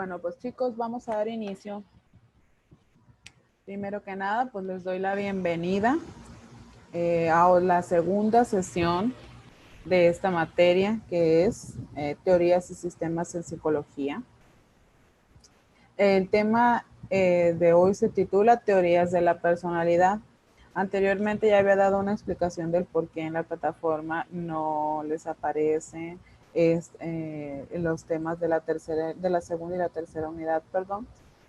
Bueno, pues chicos, vamos a dar inicio. Primero que nada, pues les doy la bienvenida a la segunda sesión de esta materia, que es teorías y sistemas en psicología. El tema de hoy se titula Teorías de la personalidad. Anteriormente ya había dado una explicación del por qué en la plataforma no les aparecen los temas de la segunda y la tercera unidad, perdón.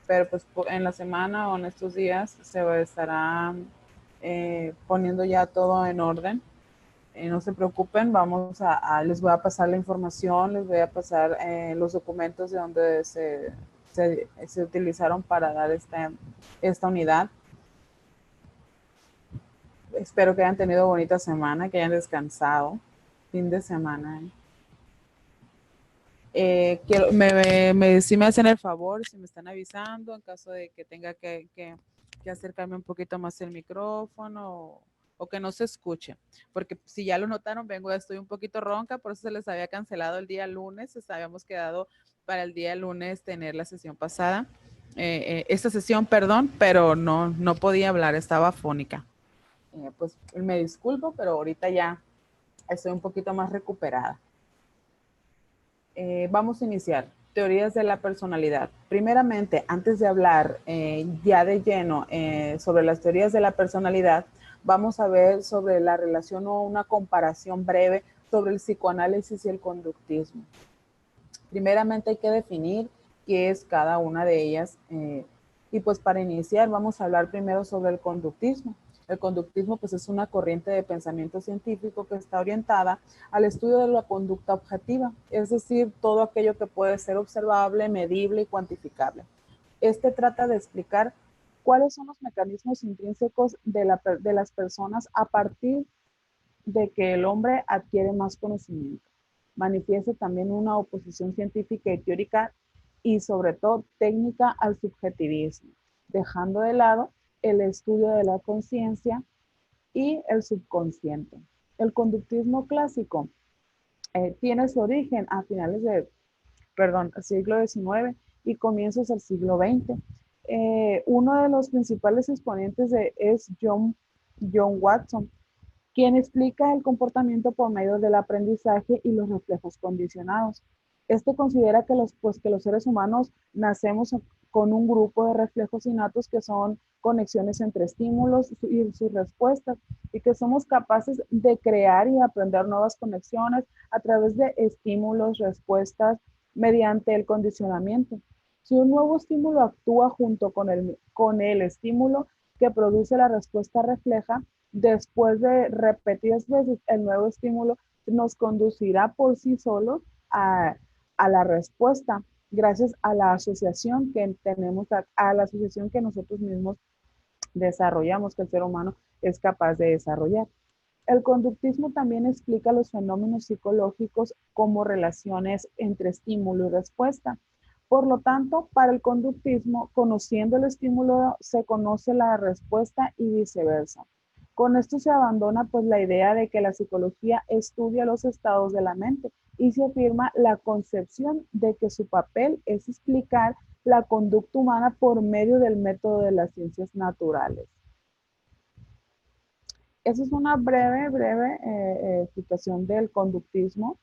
Pero pues en la semana o en estos días se estará poniendo ya todo en orden. No se preocupen, les voy a pasar la información, les voy a pasar los documentos de donde se utilizaron para dar esta unidad. Espero que hayan tenido bonita semana, que hayan descansado. Fin de semana. Si me hacen el favor, si me están avisando, en caso de que tenga que acercarme un poquito más el micrófono o que no se escuche. Porque si ya lo notaron, estoy un poquito ronca, por eso se les había cancelado el día lunes. Habíamos quedado para el día lunes tener la sesión pasada. Esta sesión, perdón, pero no podía hablar, estaba afónica. Pues me disculpo, pero ahorita ya estoy un poquito más recuperada. Vamos a iniciar. Teorías de la personalidad. Primeramente, antes de hablar ya de lleno sobre las teorías de la personalidad, vamos a ver sobre la relación o una comparación breve sobre el psicoanálisis y el conductismo. Primeramente hay que definir qué es cada una de ellas y pues para iniciar vamos a hablar primero sobre el conductismo. El conductismo pues es una corriente de pensamiento científico que está orientada al estudio de la conducta objetiva, es decir, todo aquello que puede ser observable, medible y cuantificable. Este trata de explicar cuáles son los mecanismos intrínsecos de las personas a partir de que el hombre adquiere más conocimiento. Manifiesta también una oposición científica y teórica y sobre todo técnica al subjetivismo, dejando de lado el estudio de la conciencia y el subconsciente. El conductismo clásico tiene su origen a finales del siglo XIX y comienzos del siglo XX. Uno de los principales exponentes es John Watson, quien explica el comportamiento por medio del aprendizaje y los reflejos condicionados. Este considera que los seres humanos nacemos con un grupo de reflejos innatos que son conexiones entre estímulos y sus respuestas y que somos capaces de crear y aprender nuevas conexiones a través de estímulos, respuestas, mediante el condicionamiento. Si un nuevo estímulo actúa junto con el estímulo que produce la respuesta refleja, después de repetidas veces, el nuevo estímulo nos conducirá por sí solo a la respuesta, gracias a la asociación que tenemos, a la asociación que nosotros mismos desarrollamos, que el ser humano es capaz de desarrollar. El conductismo también explica los fenómenos psicológicos como relaciones entre estímulo y respuesta. Por lo tanto, para el conductismo, conociendo el estímulo, se conoce la respuesta y viceversa. Con esto se abandona pues la idea de que la psicología estudia los estados de la mente y se afirma la concepción de que su papel es explicar la conducta humana por medio del método de las ciencias naturales. Esa es una breve explicación del conductismo.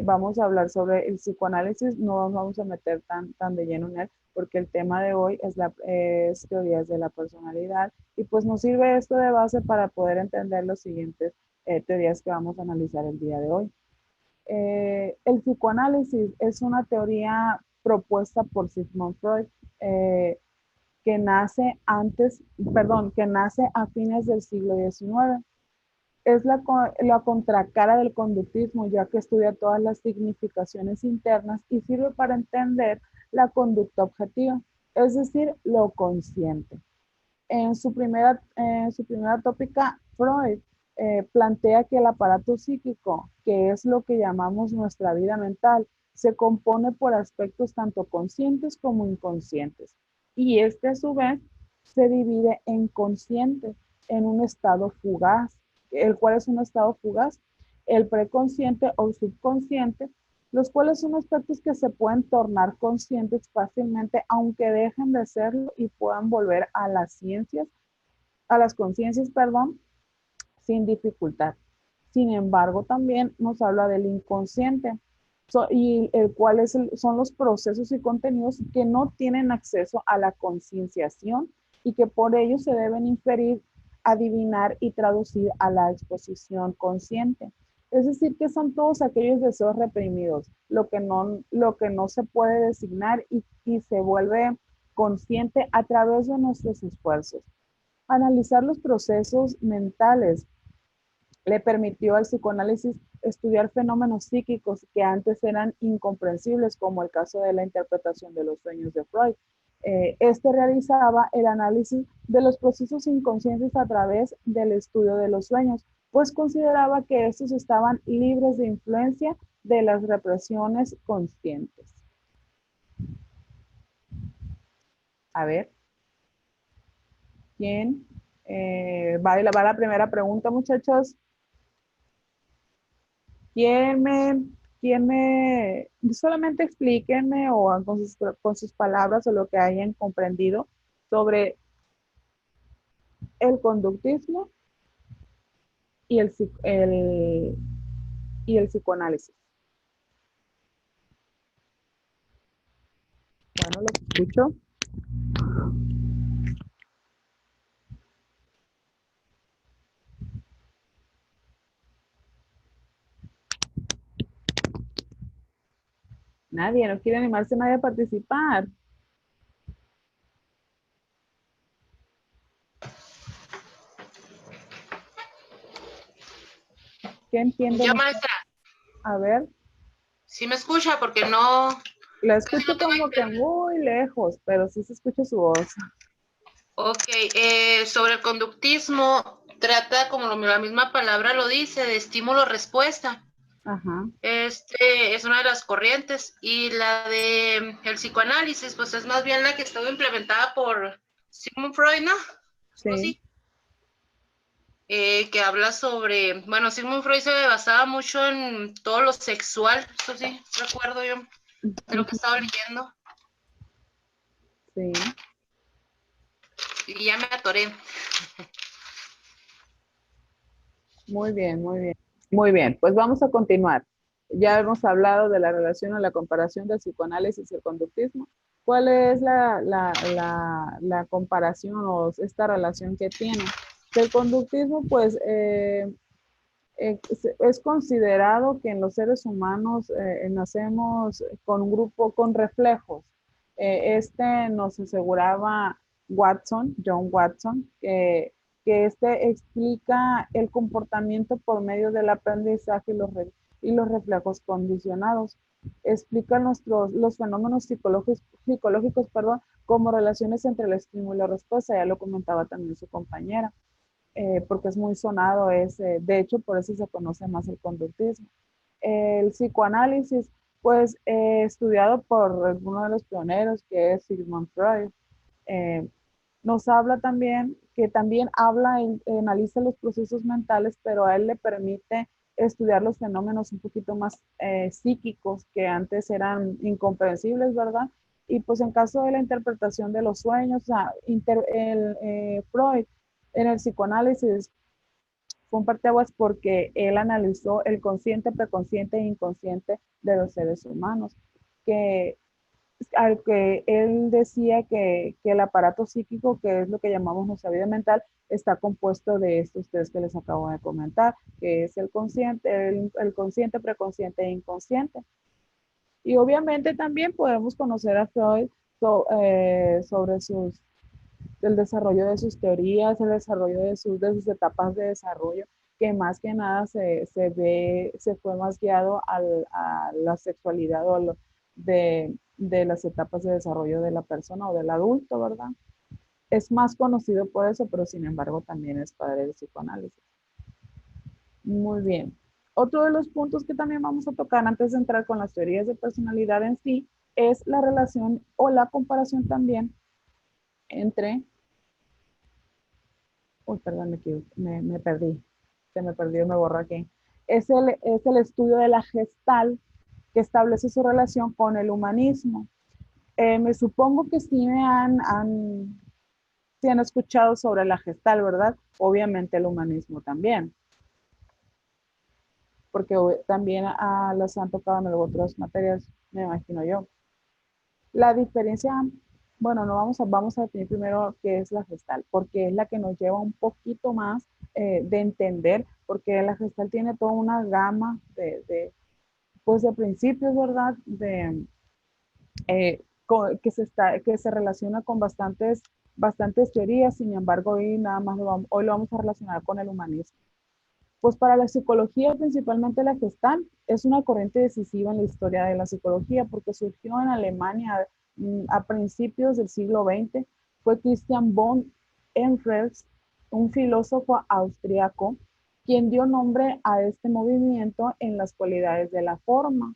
Vamos a hablar sobre el psicoanálisis, no nos vamos a meter tan de lleno en él, porque el tema de hoy es teorías de la personalidad, y pues nos sirve esto de base para poder entender las siguientes teorías que vamos a analizar el día de hoy. El psicoanálisis es una teoría propuesta por Sigmund Freud, que nace a fines del siglo XIX. Es la contracara del conductismo, ya que estudia todas las significaciones internas y sirve para entender la conducta objetiva, es decir, lo consciente. En su primera tópica, Freud plantea que el aparato psíquico, que es lo que llamamos nuestra vida mental, se compone por aspectos tanto conscientes como inconscientes. Y este a su vez se divide en consciente, en un estado fugaz. ¿El cual es un estado fugaz? El preconsciente o subconsciente, los cuales son aspectos que se pueden tornar conscientes fácilmente, aunque dejen de serlo y puedan volver a las ciencias, a las conciencias, perdón, sin dificultad. Sin embargo, también nos habla del inconsciente, y el cual son los procesos y contenidos que no tienen acceso a la concienciación y que por ello se deben inferir, adivinar y traducir a la exposición consciente. Es decir, que son todos aquellos deseos reprimidos, lo que no se puede designar y se vuelve consciente a través de nuestros esfuerzos. Analizar los procesos mentales le permitió al psicoanálisis estudiar fenómenos psíquicos que antes eran incomprensibles, como el caso de la interpretación de los sueños de Freud. Este realizaba el análisis de los procesos inconscientes a través del estudio de los sueños, pues consideraba que estos estaban libres de influencia de las represiones conscientes. A ver, ¿quién? Va la primera pregunta, muchachos. ¿Quién me, solamente explíquenme o con sus palabras o lo que hayan comprendido sobre el conductismo y y el psicoanálisis? Bueno, los escucho. Nadie, no quiere animarse nadie a participar. ¿Qué entienden? Ya, maestra, A ver, sí me escucha porque no, la casi escucho no tengo como que internet. muy lejos, pero sí se escucha su voz. Ok, sobre el conductismo, trata, como la misma palabra lo dice, de estímulo-respuesta. Ajá, Es una de las corrientes. Y la de el psicoanálisis, pues es más bien la que estuvo implementada por Sigmund Freud, ¿no? Algo sí. así. Que habla sobre, bueno, Sigmund Freud se basaba mucho en todo lo sexual, eso sí, recuerdo yo de lo que estaba leyendo. Sí. Y ya me atoré. Muy bien, muy bien. Muy bien, pues vamos a continuar. Ya hemos hablado de la relación o la comparación del psicoanálisis y el conductismo. ¿Cuál es la comparación o esta relación que tienen? El conductismo, pues, es considerado que en los seres humanos nacemos con un grupo, con reflejos. Este nos aseguraba John Watson, que este explica el comportamiento por medio del aprendizaje y los reflejos condicionados. Explica los fenómenos psicológicos, perdón, como relaciones entre el estímulo y la respuesta, ya lo comentaba también su compañera, porque es muy sonado ese, de hecho por eso se conoce más el conductismo. El psicoanálisis, pues estudiado por uno de los pioneros que es Sigmund Freud, eh, nos habla también, que también habla, analiza los procesos mentales, pero a él le permite estudiar los fenómenos un poquito más psíquicos que antes eran incomprensibles, ¿verdad? Y pues en caso de la interpretación de los sueños, o sea, Freud en el psicoanálisis fue un parteaguas porque él analizó el consciente, preconsciente e inconsciente de los seres humanos, que al que él decía que el aparato psíquico, que es lo que llamamos nuestra vida mental, está compuesto de estos tres que les acabo de comentar, que es el consciente, preconsciente e inconsciente. Y obviamente también podemos conocer a Freud sobre el desarrollo de sus teorías, el desarrollo de sus etapas de desarrollo, que más que nada se fue más guiado a la sexualidad o de las etapas de desarrollo de la persona o del adulto, ¿verdad? Es más conocido por eso, pero sin embargo también es padre del psicoanálisis. Muy bien. Otro de los puntos que también vamos a tocar antes de entrar con las teorías de personalidad en sí es la relación o la comparación también entre, uy, perdón, me perdí, se me perdió, me borró aquí. Es el estudio de la gestal que establece su relación con el humanismo. Me supongo que sí han escuchado sobre la Gestalt, ¿verdad? Obviamente el humanismo también, porque también las han tocado en otras materias, me imagino yo. La diferencia, bueno, no vamos a definir primero qué es la Gestalt, porque es la que nos lleva un poquito más de entender, porque la Gestalt tiene toda una gama pues de principios, ¿verdad? Que se relaciona con bastantes teorías. Sin embargo, hoy nada más hoy lo vamos a relacionar con el humanismo. Pues para la psicología, principalmente la Gestalt, es una corriente decisiva en la historia de la psicología porque surgió en Alemania a principios del siglo XX. Fue Christian von Ehrenfels, un filósofo austriaco, quien dio nombre a este movimiento en las cualidades de la forma.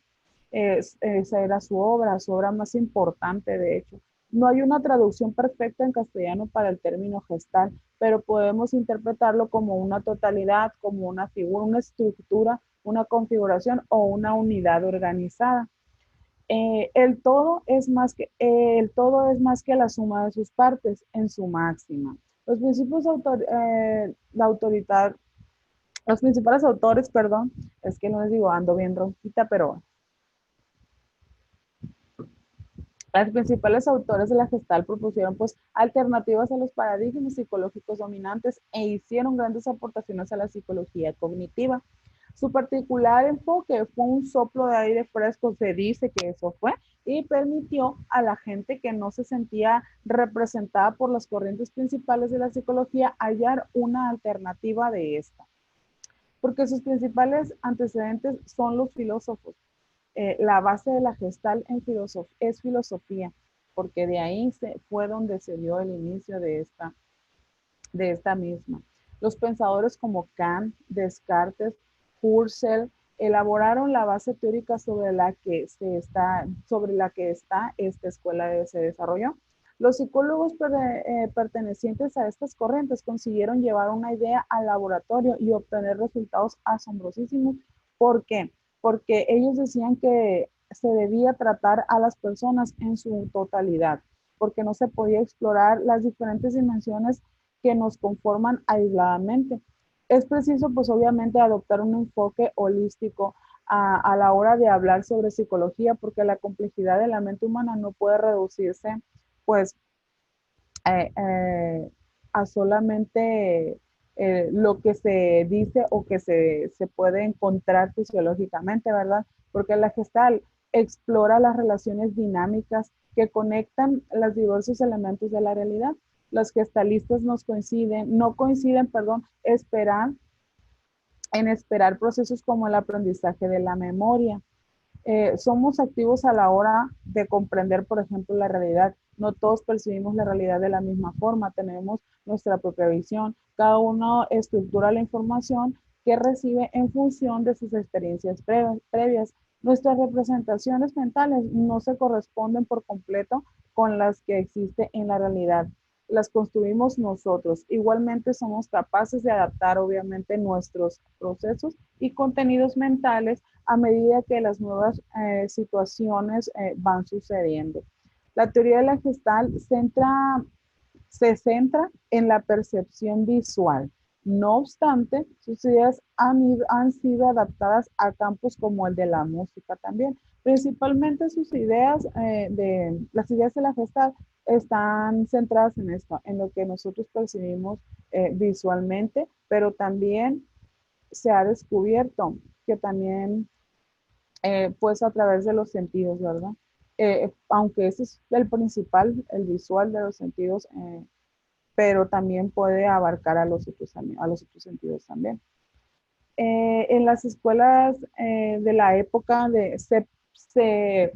Esa era su obra más importante, de hecho. No hay una traducción perfecta en castellano para el término gestal, pero podemos interpretarlo como una totalidad, como una figura, una estructura, una configuración o una unidad organizada. El todo es más que la suma de sus partes en su máxima. Los principios de autoridad, los principales autores, perdón, es que no les digo, ando bien ronquita, pero los principales autores de la Gestalt propusieron pues alternativas a los paradigmas psicológicos dominantes e hicieron grandes aportaciones a la psicología cognitiva. Su particular enfoque fue un soplo de aire fresco, se dice que eso fue, y permitió a la gente que no se sentía representada por las corrientes principales de la psicología hallar una alternativa de esta. Porque sus principales antecedentes son los filósofos. La base de la Gestalt es filosofía, porque de ahí fue donde se dio el inicio de esta misma. Los pensadores como Kant, Descartes, Husserl elaboraron la base teórica sobre la que está esta escuela se desarrolló. Los psicólogos pertenecientes a estas corrientes consiguieron llevar una idea al laboratorio y obtener resultados asombrosísimos. ¿Por qué? Porque ellos decían que se debía tratar a las personas en su totalidad, porque no se podía explorar las diferentes dimensiones que nos conforman aisladamente. Es preciso, pues obviamente, adoptar un enfoque holístico a la hora de hablar sobre psicología, porque la complejidad de la mente humana no puede reducirse, pues, eh, eh, a solamente lo que se dice o que se puede encontrar fisiológicamente, ¿verdad? Porque la Gestalt explora las relaciones dinámicas que conectan los diversos elementos de la realidad. Los gestalistas no coinciden, perdón, en esperar procesos como el aprendizaje de la memoria. Somos activos a la hora de comprender, por ejemplo, la realidad. No todos percibimos la realidad de la misma forma, tenemos nuestra propia visión. Cada uno estructura la información que recibe en función de sus experiencias previas. Nuestras representaciones mentales no se corresponden por completo con las que existen en la realidad. Las construimos nosotros. Igualmente somos capaces de adaptar, obviamente, nuestros procesos y contenidos mentales a medida que las nuevas situaciones van sucediendo. La teoría de la Gestalt se centra en la percepción visual. No obstante, sus ideas han sido adaptadas a campos como el de la música también. Principalmente las ideas de la Gestalt están centradas en esto, en lo que nosotros percibimos visualmente, pero también se ha descubierto que también pues a través de los sentidos, ¿verdad? Aunque ese es el principal, el visual de los sentidos, pero también puede abarcar a los otros sentidos también. En las escuelas de la época se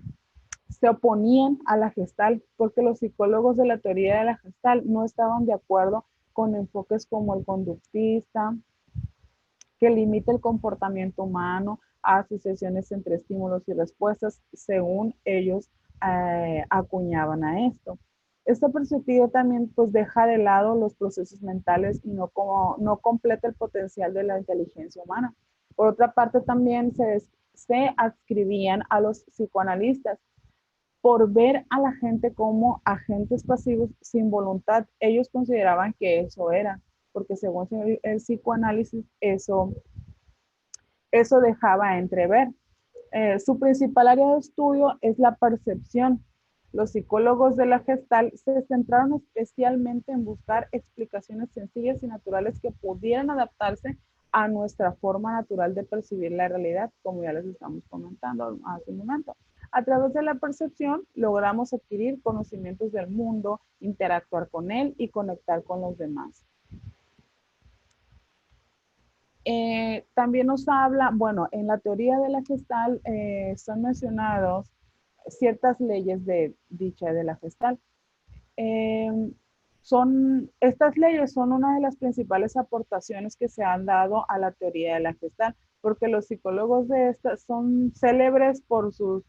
oponían a la Gestalt porque los psicólogos de la teoría de la Gestalt no estaban de acuerdo con enfoques como el conductista, que limita el comportamiento humano a asociaciones entre estímulos y respuestas, según ellos acuñaban a esto. Esta perspectiva también pues deja de lado los procesos mentales y no completa el potencial de la inteligencia humana. Por otra parte, también se adscribían a los psicoanalistas por ver a la gente como agentes pasivos sin voluntad. Ellos consideraban que eso era, porque según el psicoanálisis, eso dejaba entrever. Su principal área de estudio es la percepción. Los psicólogos de la Gestalt se centraron especialmente en buscar explicaciones sencillas y naturales que pudieran adaptarse a nuestra forma natural de percibir la realidad, como ya les estamos comentando hace un momento. A través de la percepción logramos adquirir conocimientos del mundo, interactuar con él y conectar con los demás. También nos habla, bueno, en la teoría de la Gestalt son mencionados ciertas leyes de dicha de la Gestalt. Estas leyes son una de las principales aportaciones que se han dado a la teoría de la Gestalt, porque los psicólogos de esta son célebres por sus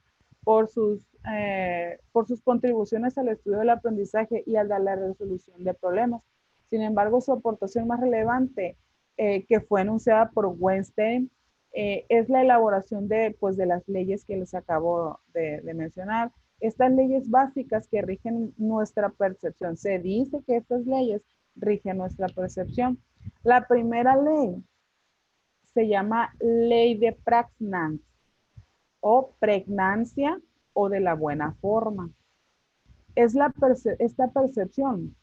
contribuciones al estudio del aprendizaje y a la resolución de problemas. Sin embargo, su aportación más relevante, que fue enunciada por Weinstein, es la elaboración de las leyes que les acabo de mencionar. Estas leyes básicas que rigen nuestra percepción. Se dice que estas leyes rigen nuestra percepción. La primera ley se llama ley de Praxnas o pregnancia o de la buena forma. Esta percepción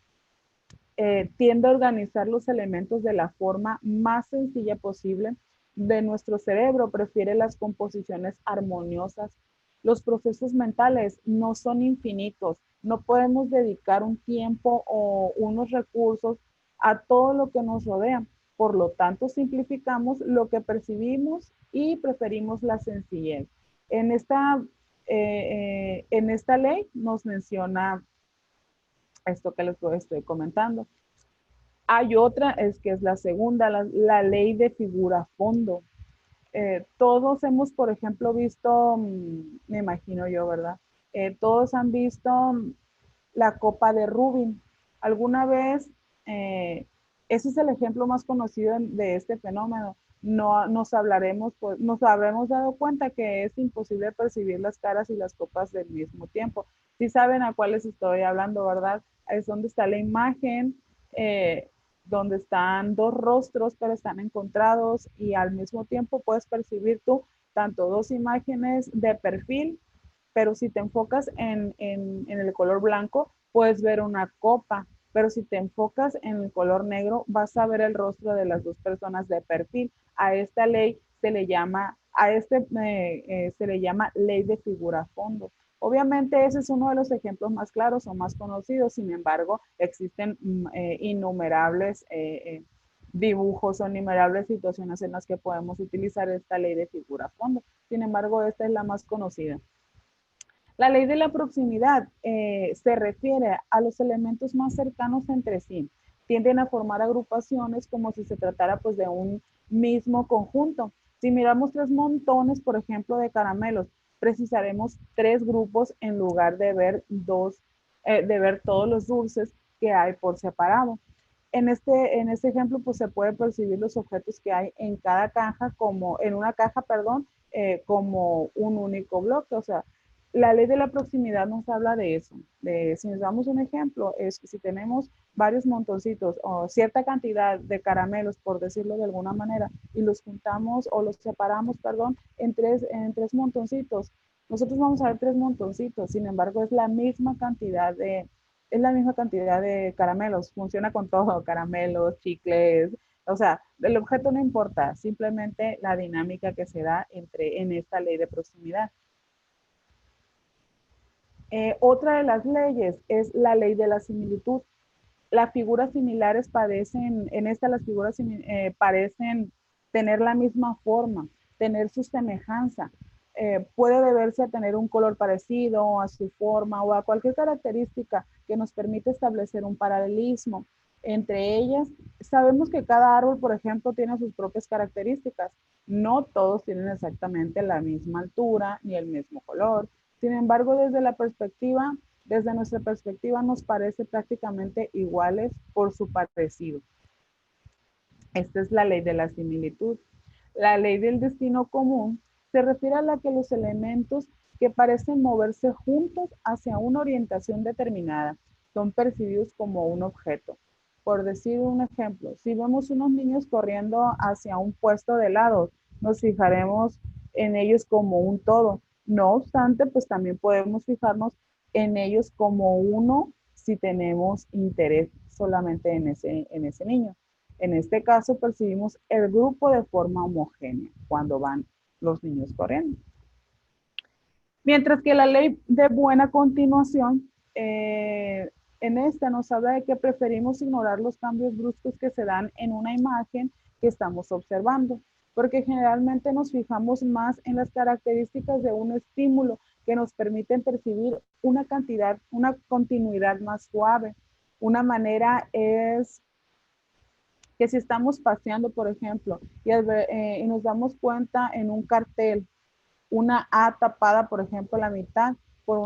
tiende a organizar los elementos de la forma más sencilla posible de nuestro cerebro, prefiere las composiciones armoniosas. Los procesos mentales no son infinitos, no podemos dedicar un tiempo o unos recursos a todo lo que nos rodea. Por lo tanto, simplificamos lo que percibimos y preferimos la sencillez. En esta ley nos menciona esto que les estoy comentando. Hay otra, que es la segunda, la ley de figura fondo. Todos hemos, por ejemplo, visto, me imagino yo, ¿verdad? Todos han visto la copa de Rubin. Alguna vez, ese es el ejemplo más conocido de este fenómeno. No nos habremos dado cuenta que es imposible percibir las caras y las copas del mismo tiempo. Sí saben a cuáles estoy hablando, ¿verdad? Es donde está la imagen, donde están dos rostros, pero están encontrados y al mismo tiempo puedes percibir tú tanto dos imágenes de perfil, pero si te enfocas en el color blanco, puedes ver una copa, pero si te enfocas en el color negro, vas a ver el rostro de las dos personas de perfil. A esta ley se le llama, se le llama ley de figura fondo. Obviamente ese es uno de los ejemplos más claros o más conocidos, sin embargo, existen innumerables dibujos o innumerables situaciones en las que podemos utilizar esta ley de figura fondo. Sin embargo, esta es la más conocida. La ley de la proximidad se refiere a los elementos más cercanos entre sí. Tienden a formar agrupaciones como si se tratara pues de un mismo conjunto. Si miramos tres montones, por ejemplo, de caramelos, precisaremos tres grupos en lugar de ver de ver todos los dulces que hay por separado. En este ejemplo, pues se puede percibir los objetos que hay en cada caja en una caja, perdón, como un único bloque. O sea, la ley de la proximidad nos habla de eso. Si nos damos un ejemplo, es que si tenemos varios montoncitos o cierta cantidad de caramelos, por decirlo de alguna manera, y los juntamos o los separamos, perdón, en tres montoncitos, nosotros vamos a ver tres montoncitos. Sin embargo, es la misma cantidad de caramelos, funciona con todo, caramelos, chicles, o sea, el objeto no importa, simplemente la dinámica que se da en esta ley de proximidad. Otra de las leyes es la ley de la similitud. Las figuras similares las figuras parecen tener la misma forma, tener su semejanza. Puede deberse a tener un color parecido, a su forma o a cualquier característica que nos permite establecer un paralelismo. Entre ellas, sabemos que cada árbol, por ejemplo, tiene sus propias características. No todos tienen exactamente la misma altura ni el mismo color. Sin embargo, desde nuestra perspectiva nos parece prácticamente iguales por su parecido. Esta es la ley de la similitud. La ley del destino común Se refiere a la que los elementos que parecen moverse juntos hacia una orientación determinada son percibidos como un objeto. Por decir un ejemplo, si vemos unos niños corriendo hacia un puesto de helados, nos fijaremos en ellos como un todo. No obstante, pues también podemos fijarnos en ellos como uno si tenemos interés solamente en ese niño. En este caso, percibimos el grupo de forma homogénea cuando van los niños corriendo. Mientras que la ley de buena continuación, en esta nos habla de que preferimos ignorar los cambios bruscos que se dan en una imagen que estamos observando, porque generalmente nos fijamos más en las características de un estímulo que nos permiten percibir una cantidad, una continuidad más suave. Una manera es que si estamos paseando, por ejemplo, y nos damos cuenta en un cartel, una A tapada, por ejemplo, la mitad por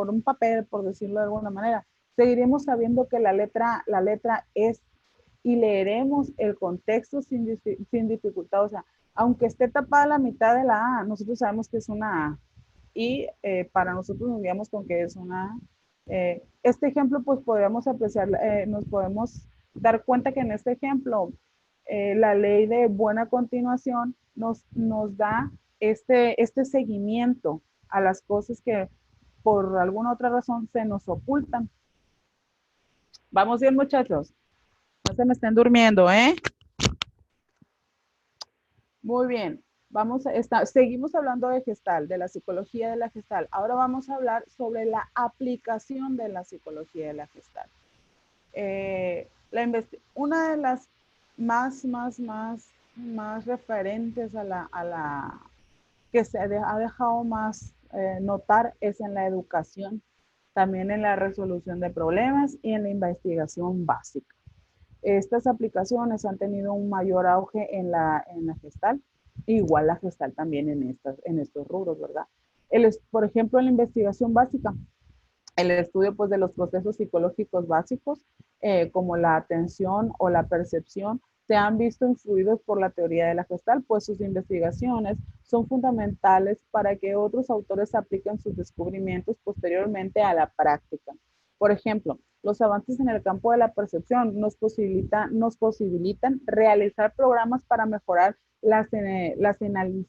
un papel, por decirlo de alguna manera, seguiremos sabiendo que la letra es y leeremos el contexto sin dificultad. O sea, aunque esté tapada la mitad de la A, nosotros sabemos que es una A. Y para nosotros nos guiamos con que es una A. Este ejemplo, pues podríamos apreciar, nos podemos dar cuenta que en este ejemplo, la ley de buena continuación nos da este seguimiento a las cosas que por alguna otra razón se nos ocultan. Vamos bien, muchachos. No se me estén durmiendo, ¿eh? Muy bien. Seguimos hablando de Gestalt, de la psicología de la Gestalt. Ahora vamos a hablar sobre la aplicación de la psicología de la Gestalt. Una de las más referentes que se ha dejado más notar es en la educación, también en la resolución de problemas y en la investigación básica. Estas aplicaciones han tenido un mayor auge en la Gestalt, igual la Gestalt también en estos rubros, ¿verdad? Por ejemplo, en la investigación básica, el estudio pues, de los procesos psicológicos básicos, como la atención o la percepción, se han visto influidos por la teoría de la Gestalt, pues sus investigaciones son fundamentales para que otros autores apliquen sus descubrimientos posteriormente a la práctica. Por ejemplo, los avances en el campo de la percepción nos posibilitan realizar programas para mejorar la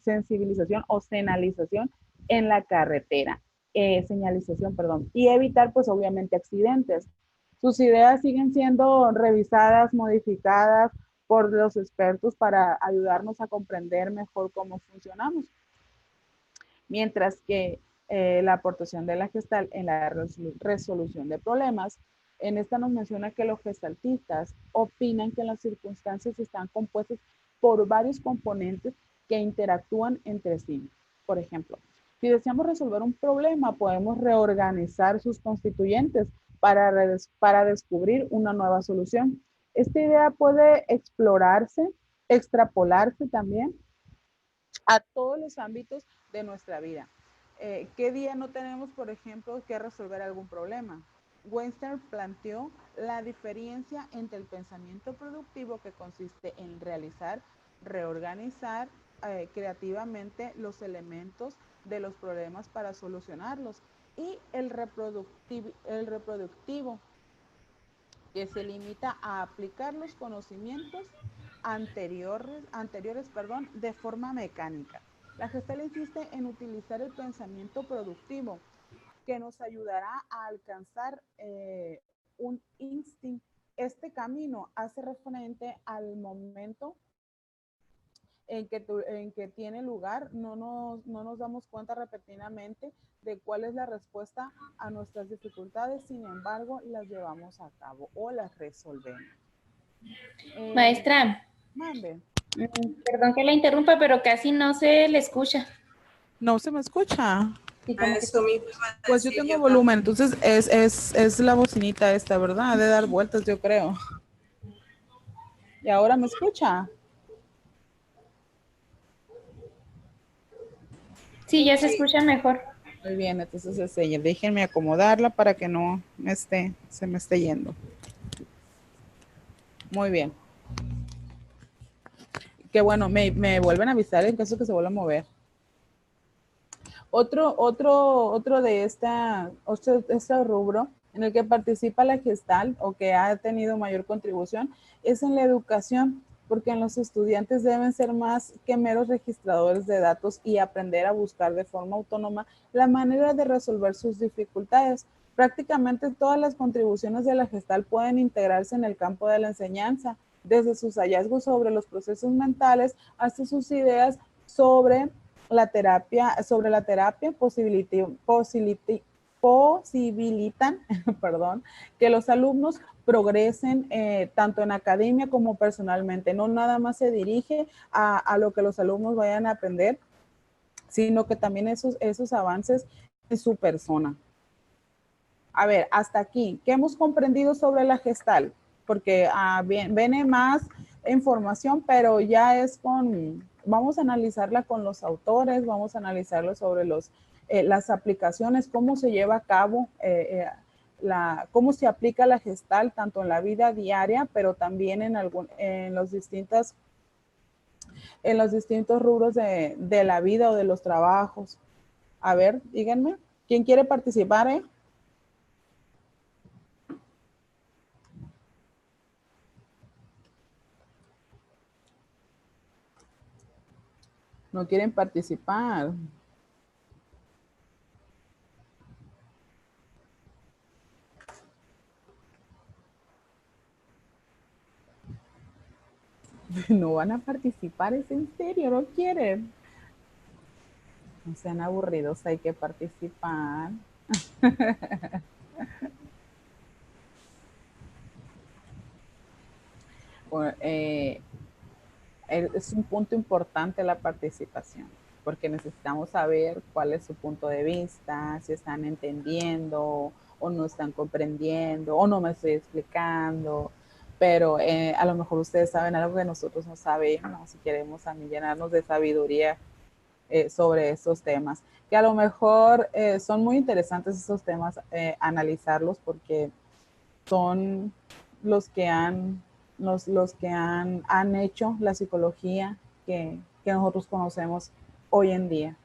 sensibilización o señalización en la carretera. Señalización, perdón, y evitar pues obviamente accidentes. Sus ideas siguen siendo revisadas, modificadas por los expertos para ayudarnos a comprender mejor cómo funcionamos. Mientras que la aportación de la Gestalt en la resolución de problemas, en esta nos menciona que los gestaltistas opinan que las circunstancias están compuestas por varios componentes que interactúan entre sí. Por ejemplo, si deseamos resolver un problema, podemos reorganizar sus constituyentes para descubrir una nueva solución. Esta idea puede extrapolarse también a todos los ámbitos de nuestra vida. ¿Qué día no tenemos, por ejemplo, que resolver algún problema? Weinstein planteó la diferencia entre el pensamiento productivo, que consiste en reorganizar creativamente los elementos de los problemas para solucionarlos, y el reproductivo, que se limita a aplicar los conocimientos anteriores, de forma mecánica. La Gestalt insiste en utilizar el pensamiento productivo, que nos ayudará a alcanzar un instinto. Este camino hace referente al momento en que tiene lugar, no nos damos cuenta repentinamente de cuál es la respuesta a nuestras dificultades, sin embargo, las llevamos a cabo o las resolvemos. Maestra, Mande. Perdón que la interrumpa, pero casi no se le escucha. ¿No se me escucha? Sí, como que... Pues yo tengo volumen, entonces es la bocinita esta, ¿verdad? De dar vueltas, yo creo. ¿Y ahora me escucha? Sí, ya se escucha mejor. Muy bien, entonces déjenme acomodarla para que no se me esté yendo. Muy bien. Que bueno, me vuelven a avisar en caso que se vuelva a mover. Otro de este rubro en el que participa la Gestalt o que ha tenido mayor contribución es en la educación, porque en los estudiantes deben ser más que meros registradores de datos y aprender a buscar de forma autónoma la manera de resolver sus dificultades. Prácticamente todas las contribuciones de la Gestalt pueden integrarse en el campo de la enseñanza, desde sus hallazgos sobre los procesos mentales hasta sus ideas sobre la terapia posibilitan perdón, que los alumnos progresen tanto en academia como personalmente. No nada más se dirige a lo que los alumnos vayan a aprender, sino que también esos avances en su persona. A ver, hasta aquí, ¿qué hemos comprendido sobre la Gestalt? Porque viene más información, pero ya es vamos a analizarla con los autores, vamos a analizarlo sobre las aplicaciones, cómo se lleva a cabo, cómo se aplica la Gestalt, tanto en la vida diaria, pero también en los distintos rubros de la vida o de los trabajos. A ver, díganme, ¿quién quiere participar, No quieren participar. No van a participar, es en serio, no quieren. No sean aburridos, hay que participar. Es un punto importante la participación, porque necesitamos saber cuál es su punto de vista, si están entendiendo o no están comprendiendo o no me estoy explicando, pero a lo mejor ustedes saben algo que nosotros no sabemos si queremos también llenarnos de sabiduría sobre esos temas, que a lo mejor son muy interesantes esos temas, analizarlos porque son los que han hecho la psicología que nosotros conocemos hoy en día.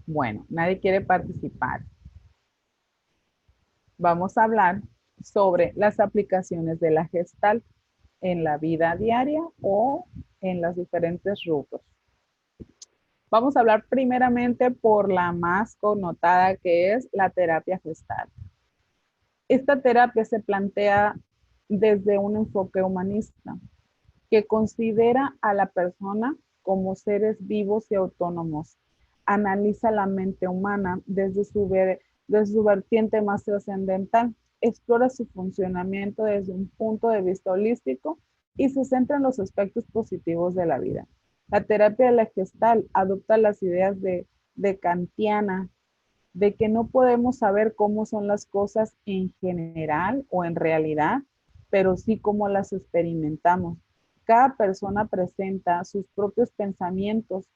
Bueno, nadie quiere participar. Vamos a hablar sobre las aplicaciones de la Gestalt en la vida diaria o en los diferentes rubros. Vamos a hablar primeramente por la más connotada, que es la terapia Gestalt. Esta terapia se plantea desde un enfoque humanista que considera a la persona como seres vivos y autónomos. Analiza la mente humana desde su vertiente más trascendental, explora su funcionamiento desde un punto de vista holístico y se centra en los aspectos positivos de la vida. La terapia de la Gestalt adopta las ideas de Kantiana, de que no podemos saber cómo son las cosas en general o en realidad, pero sí cómo las experimentamos. Cada persona presenta sus propios pensamientos,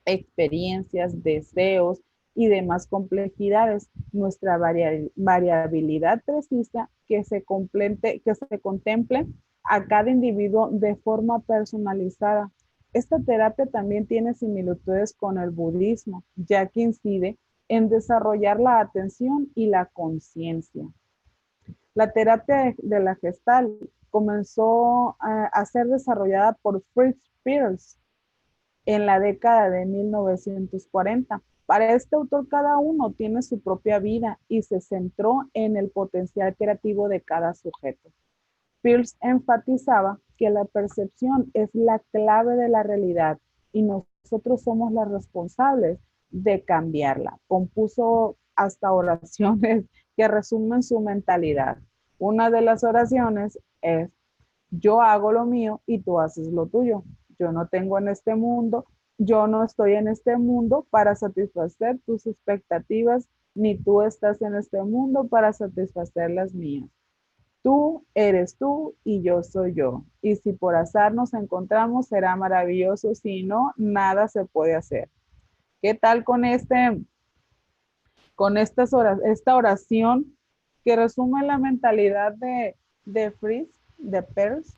experiencias, deseos y demás complejidades. Nuestra variabilidad precisa que se contemple a cada individuo de forma personalizada. Esta terapia también tiene similitudes con el budismo, ya que incide en desarrollar la atención y la conciencia. La terapia de la Gestalt comenzó a ser desarrollada por Fritz Perls en la década de 1940. Para este autor, cada uno tiene su propia vida y se centró en el potencial creativo de cada sujeto. Peirce enfatizaba que la percepción es la clave de la realidad y nosotros somos los responsables de cambiarla. Compuso hasta oraciones que resumen su mentalidad. Una de las oraciones es: yo hago lo mío y tú haces lo tuyo. Yo no tengo en este mundo, yo no estoy en este mundo para satisfacer tus expectativas, ni tú estás en este mundo para satisfacer las mías. Tú eres tú y yo soy yo. Y si por azar nos encontramos, será maravilloso. Si no, nada se puede hacer. ¿Qué tal con esta oración que resume la mentalidad de Fritz? de Peirce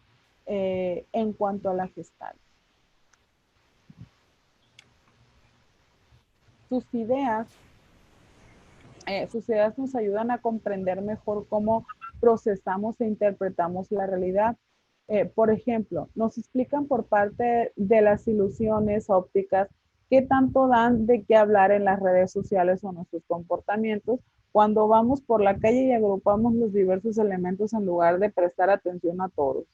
en cuanto a la Gestalt. Sus ideas nos ayudan a comprender mejor cómo procesamos e interpretamos la realidad. Por ejemplo, nos explican por parte de las ilusiones ópticas qué tanto dan de qué hablar en las redes sociales o nuestros comportamientos cuando vamos por la calle y agrupamos los diversos elementos en lugar de prestar atención a todos.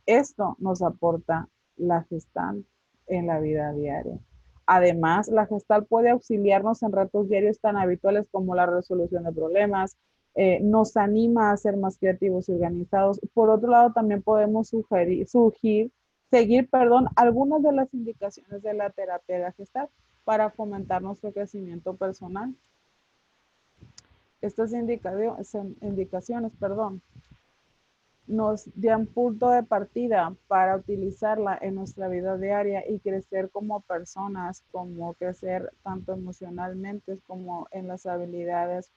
Esto nos aporta la Gestalt en la vida diaria. Además, la Gestalt puede auxiliarnos en retos diarios tan habituales como la resolución de problemas, nos anima a ser más creativos y organizados. Por otro lado, también podemos seguir algunas de las indicaciones de la terapia de la Gestalt para fomentar nuestro crecimiento personal. Estas indicaciones, nos dan punto de partida para utilizarla en nuestra vida diaria y crecer como personas, como crecer tanto emocionalmente como en las habilidades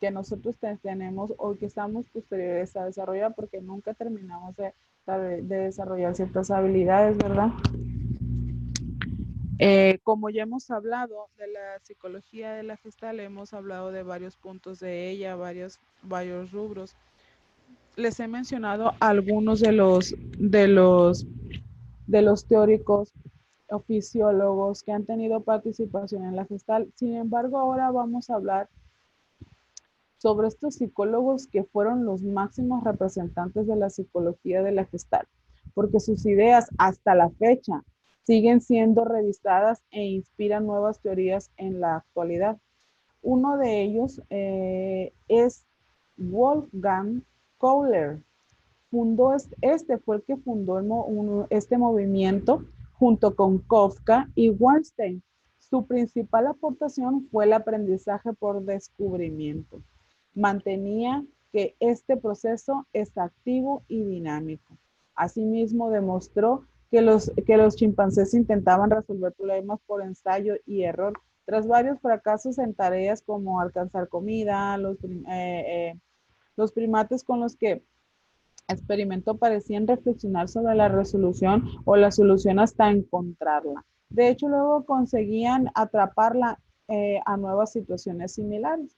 que nosotros tenemos o que estamos posteriores a desarrollar, porque nunca terminamos de desarrollar ciertas habilidades, ¿verdad? Como ya hemos hablado de la psicología de la Gestalt, hemos hablado de varios puntos de ella, varios rubros. Les he mencionado algunos de los teóricos o fisiólogos que han tenido participación en la Gestalt. Sin embargo, ahora vamos a hablar sobre estos psicólogos que fueron los máximos representantes de la psicología de la Gestalt, porque sus ideas hasta la fecha siguen siendo revisadas e inspiran nuevas teorías en la actualidad. Uno de ellos es Wolfgang Kohler. Fue el que fundó este movimiento junto con Kafka y Weinstein. Su principal aportación fue el aprendizaje por descubrimiento. Mantenía que este proceso es activo y dinámico. Asimismo, demostró que los chimpancés intentaban resolver problemas por ensayo y error. Tras varios fracasos en tareas como alcanzar comida, los primates con los que experimentó parecían reflexionar sobre la resolución o la solución hasta encontrarla. De hecho, luego conseguían atraparla a nuevas situaciones similares.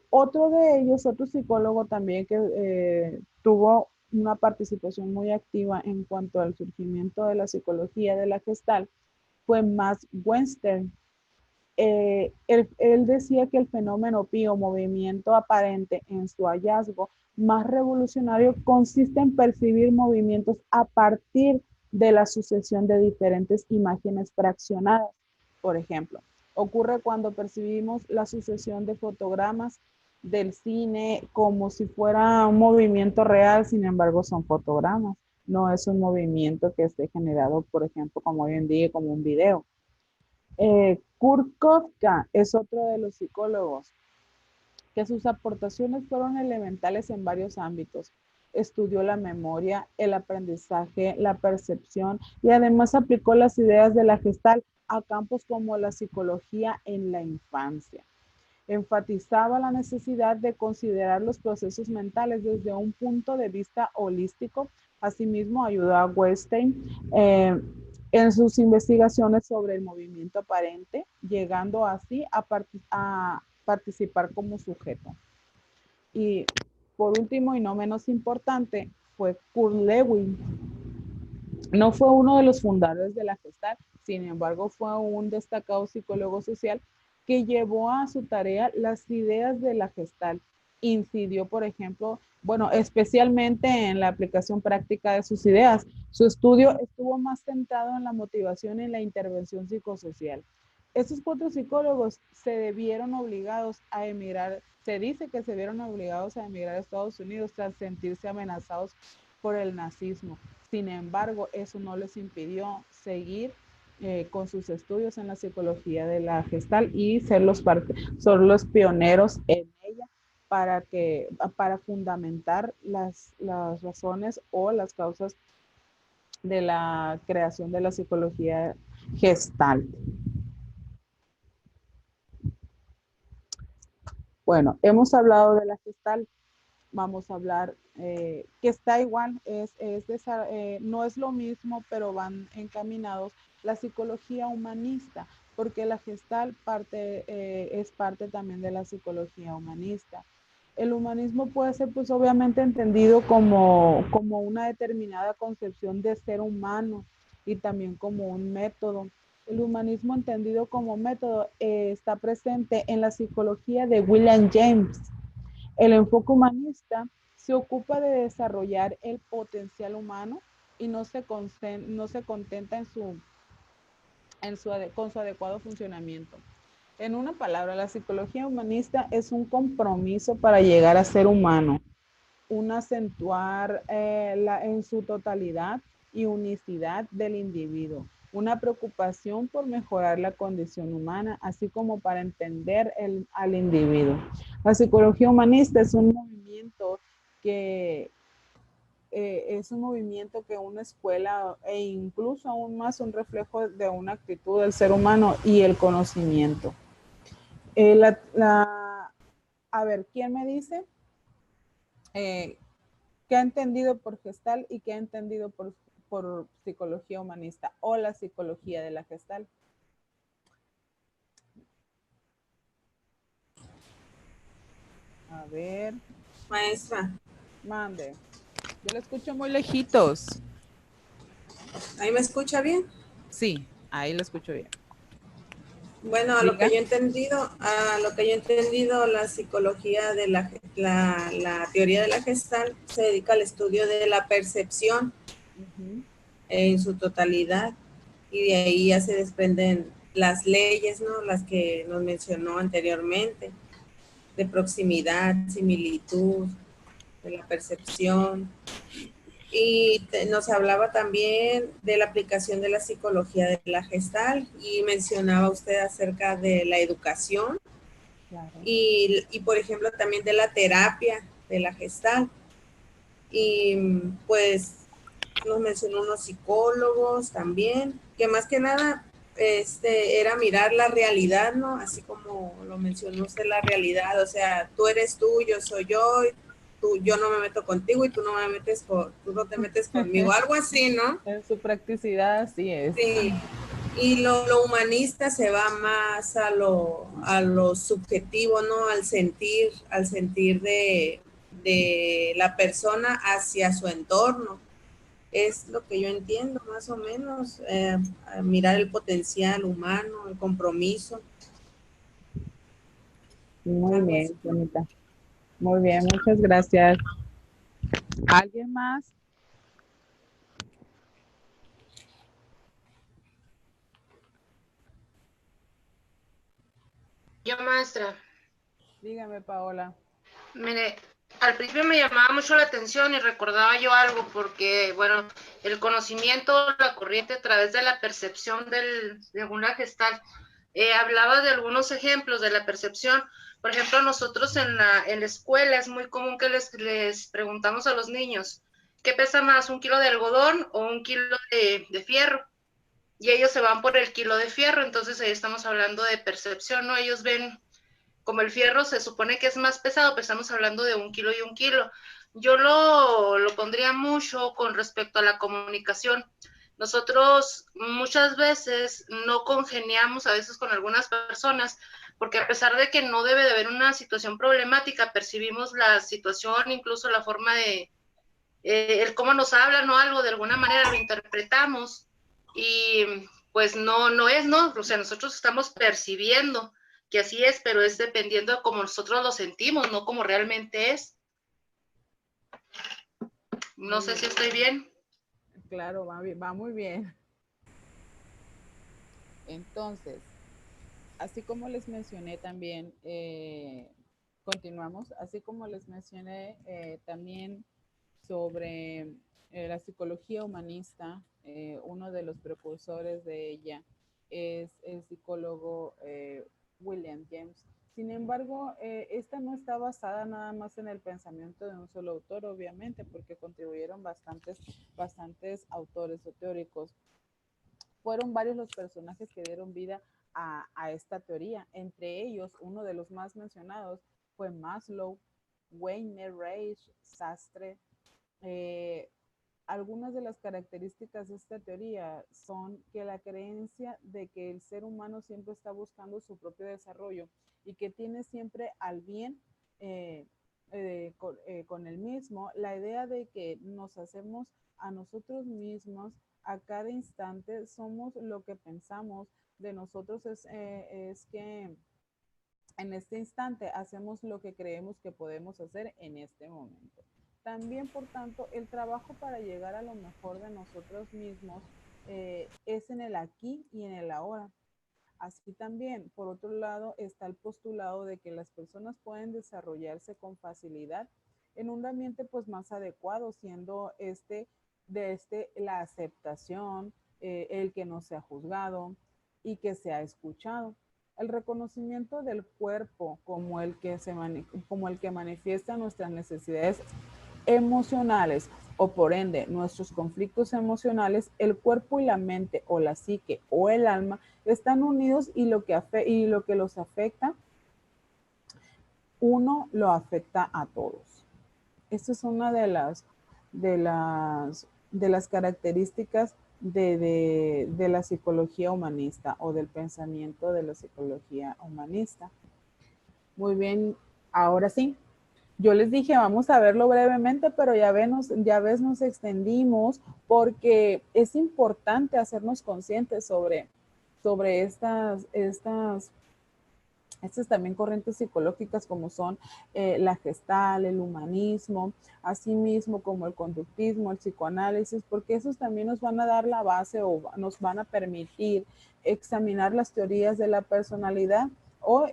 Otro de ellos, otro psicólogo también que tuvo una participación muy activa en cuanto al surgimiento de la psicología de la Gestalt, fue Max Weinstein. Él decía que el fenómeno pi o movimiento aparente en su hallazgo más revolucionario consiste en percibir movimientos a partir de la sucesión de diferentes imágenes fraccionadas. Por ejemplo, ocurre cuando percibimos la sucesión de fotogramas del cine como si fuera un movimiento real, sin embargo son fotogramas, no es un movimiento que esté generado, por ejemplo, como hoy en día, como un video. Kurt Kafka es otro de los psicólogos que sus aportaciones fueron elementales en varios ámbitos. Estudió la memoria, el aprendizaje, la percepción y además aplicó las ideas de la Gestalt a campos como la psicología en la infancia. Enfatizaba la necesidad de considerar los procesos mentales desde un punto de vista holístico. Asimismo, ayudó a Weinstein en sus investigaciones sobre el movimiento aparente, llegando así a participar como sujeto. Y por último, y no menos importante, fue Kurt Lewin. No fue uno de los fundadores de la Gestalt, sin embargo, fue un destacado psicólogo social que llevó a su tarea las ideas de la Gestalt. Incidió, por ejemplo, especialmente en la aplicación práctica de sus ideas. Su estudio estuvo más centrado en la motivación y en la intervención psicosocial. Estos 4 psicólogos se vieron obligados a emigrar. Se dice que se vieron obligados a emigrar a Estados Unidos tras sentirse amenazados por el nazismo. Sin embargo, eso no les impidió seguir con sus estudios en la psicología de la Gestalt y son los pioneros en ella para fundamentar las razones o las causas de la creación de la psicología Gestalt. Bueno, hemos hablado de la Gestalt. vamos a hablar que está igual, no es lo mismo, pero van encaminados. La psicología humanista, porque la Gestalt es parte también de la psicología humanista. El humanismo puede ser pues obviamente entendido como una determinada concepción de ser humano y también como un método. El humanismo entendido como método está presente en la psicología de William James. El enfoque humanista se ocupa de desarrollar el potencial humano y no se contenta con su adecuado funcionamiento. En una palabra, la psicología humanista es un compromiso para llegar a ser humano, un acentuar en su totalidad y unicidad del individuo, una preocupación por mejorar la condición humana, así como para entender al individuo. La psicología humanista es un movimiento que una escuela e incluso aún más un reflejo de una actitud del ser humano y el conocimiento. Eh, la, la, a ver, ¿quién me dice qué ha entendido por Gestalt y qué ha entendido por psicología humanista o la psicología de la Gestalt? A ver, Maestra, mande. Yo lo escucho muy lejitos. ¿ahí me escucha bien? Sí, ahí lo escucho bien. Bueno, Diga. a lo que yo he entendido, la psicología de la teoría de la Gestalt se dedica al estudio de la percepción en su totalidad y de ahí ya se desprenden las leyes, ¿no? Las que nos mencionó anteriormente, de proximidad, similitud, de la percepción. Y nos hablaba también de la aplicación de la psicología de la Gestalt y mencionaba usted acerca de la educación. Claro. Y por ejemplo también de la terapia de la Gestalt. Y pues nos mencionó unos psicólogos también, que más que nada era mirar la realidad, ¿no? Así como lo mencionó usted, la realidad, o sea, tú eres tú, yo soy yo, yo no me meto contigo y tú tú no te metes conmigo, algo así, ¿no? En su practicidad así es. Sí. Y lo humanista se va más a lo subjetivo, ¿no? Al sentir de la persona hacia su entorno. Es lo que yo entiendo, más o menos, mirar el potencial humano, el compromiso. Muy bien, bonita. Muy bien, muchas gracias. ¿Alguien más? Yo, maestra, Dígame, Paola. mire, al principio me llamaba mucho la atención y recordaba yo algo porque, bueno, el conocimiento, la corriente a través de la percepción de una gestal, hablaba de algunos ejemplos de la percepción. Por ejemplo, nosotros en la escuela es muy común que les preguntamos a los niños, ¿qué pesa más, un kilo de algodón o un kilo de fierro? Y ellos se van por el kilo de fierro, entonces ahí estamos hablando de percepción, ¿no? Ellos ven como el fierro se supone que es más pesado, pero estamos hablando de un kilo y un kilo. Yo lo pondría mucho con respecto a la comunicación. Nosotros muchas veces no congeniamos a veces con algunas personas, porque a pesar de que no debe de haber una situación problemática, percibimos la situación, incluso la forma de, el cómo nos hablan o algo, de alguna manera lo interpretamos y pues no es, ¿no? O sea, nosotros estamos percibiendo que así es, pero es dependiendo de cómo nosotros lo sentimos, no como realmente es. No sé si estoy bien. Claro, va muy bien. Entonces, así como les mencioné también, continuamos, así como les mencioné también sobre la psicología humanista, uno de los precursores de ella es el psicólogo William James. Sin embargo, esta no está basada nada más en el pensamiento de un solo autor, obviamente, porque contribuyeron bastantes autores o teóricos. Fueron varios los personajes que dieron vida a esta teoría. Entre ellos, uno de los más mencionados fue Maslow, Wayne, Reich, Sastre. Algunas de las características de esta teoría son que la creencia de que el ser humano siempre está buscando su propio desarrollo y que tiene siempre al bien con el mismo, la idea de que nos hacemos a nosotros mismos a cada instante, somos lo que pensamos de nosotros, es que en este instante hacemos lo que creemos que podemos hacer en este momento. También, por tanto, el trabajo para llegar a lo mejor de nosotros mismos es en el aquí y en el ahora. Así también, por otro lado, está el postulado de que las personas pueden desarrollarse con facilidad en un ambiente pues más adecuado, siendo la aceptación, el que no sea juzgado y que sea escuchado. El reconocimiento del cuerpo como el que manifiesta nuestras necesidades emocionales o por ende nuestros conflictos emocionales, el cuerpo y la mente o la psique o el alma están unidos y lo que los afecta, uno lo afecta a todos. Esta es una de las características de la psicología humanista o del pensamiento de la psicología humanista. Muy bien, ahora sí. Yo les dije, vamos a verlo brevemente, pero ya ves, nos extendimos porque es importante hacernos conscientes sobre estas también corrientes psicológicas como son la Gestalt, el humanismo, asimismo como el conductismo, el psicoanálisis, porque esos también nos van a dar la base o nos van a permitir examinar las teorías de la personalidad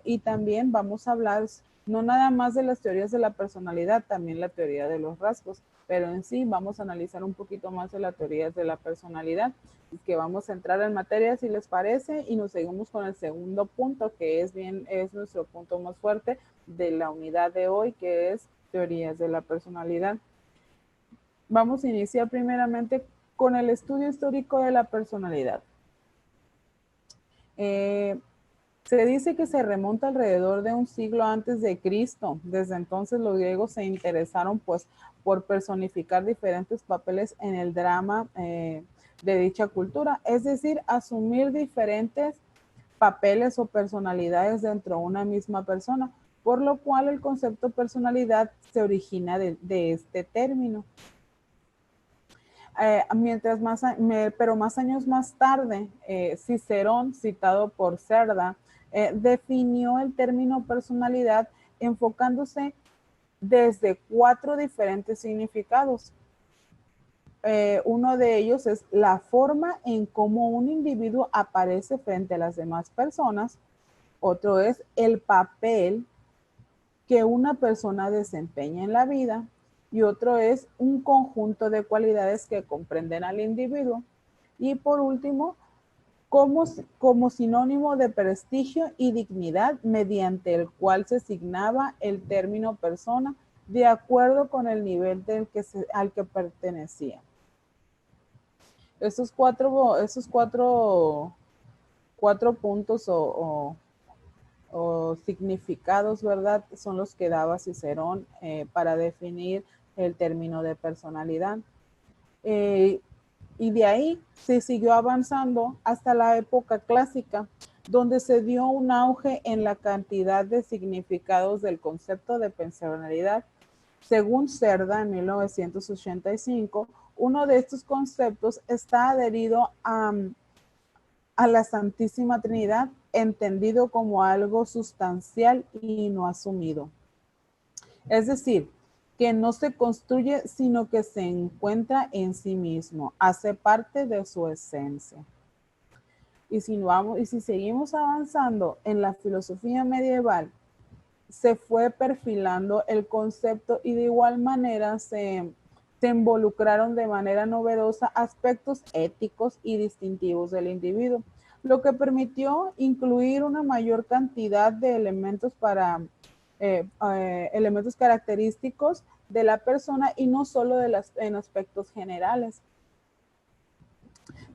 y también vamos a hablar no nada más de las teorías de la personalidad, también la teoría de los rasgos, pero en sí vamos a analizar un poquito más de las teorías de la personalidad, que vamos a entrar en materia si les parece y nos seguimos con el segundo punto que es nuestro punto más fuerte de la unidad de hoy, que es teorías de la personalidad. Vamos a iniciar primeramente con el estudio histórico de la personalidad. Se dice que se remonta alrededor de un siglo antes de Cristo. Desde entonces los griegos se interesaron pues por personificar diferentes papeles en el drama de dicha cultura, es decir, asumir diferentes papeles o personalidades dentro de una misma persona, por lo cual el concepto personalidad se origina de este término. Pero más años más tarde, Cicerón, citado por Cerda, definió el término personalidad enfocándose desde 4 diferentes significados. Uno de ellos es la forma en cómo un individuo aparece frente a las demás personas. Otro es el papel que una persona desempeña en la vida. Y otro es un conjunto de cualidades que comprenden al individuo. Y por último, como sinónimo de prestigio y dignidad mediante el cual se asignaba el término persona de acuerdo con el nivel al que pertenecía. Esos cuatro puntos o significados, ¿verdad? Son los que daba Cicerón para definir el término de personalidad. Y de ahí se siguió avanzando hasta la época clásica, donde se dio un auge en la cantidad de significados del concepto de personalidad. Según Cerda, en 1985, uno de estos conceptos está adherido a la Santísima Trinidad, entendido como algo sustancial y no asumido. Es decir, que no se construye, sino que se encuentra en sí mismo, hace parte de su esencia. Y si seguimos avanzando en la filosofía medieval, se fue perfilando el concepto y de igual manera se involucraron de manera novedosa aspectos éticos y distintivos del individuo, lo que permitió incluir una mayor cantidad de elementos elementos característicos de la persona y no solo en aspectos generales.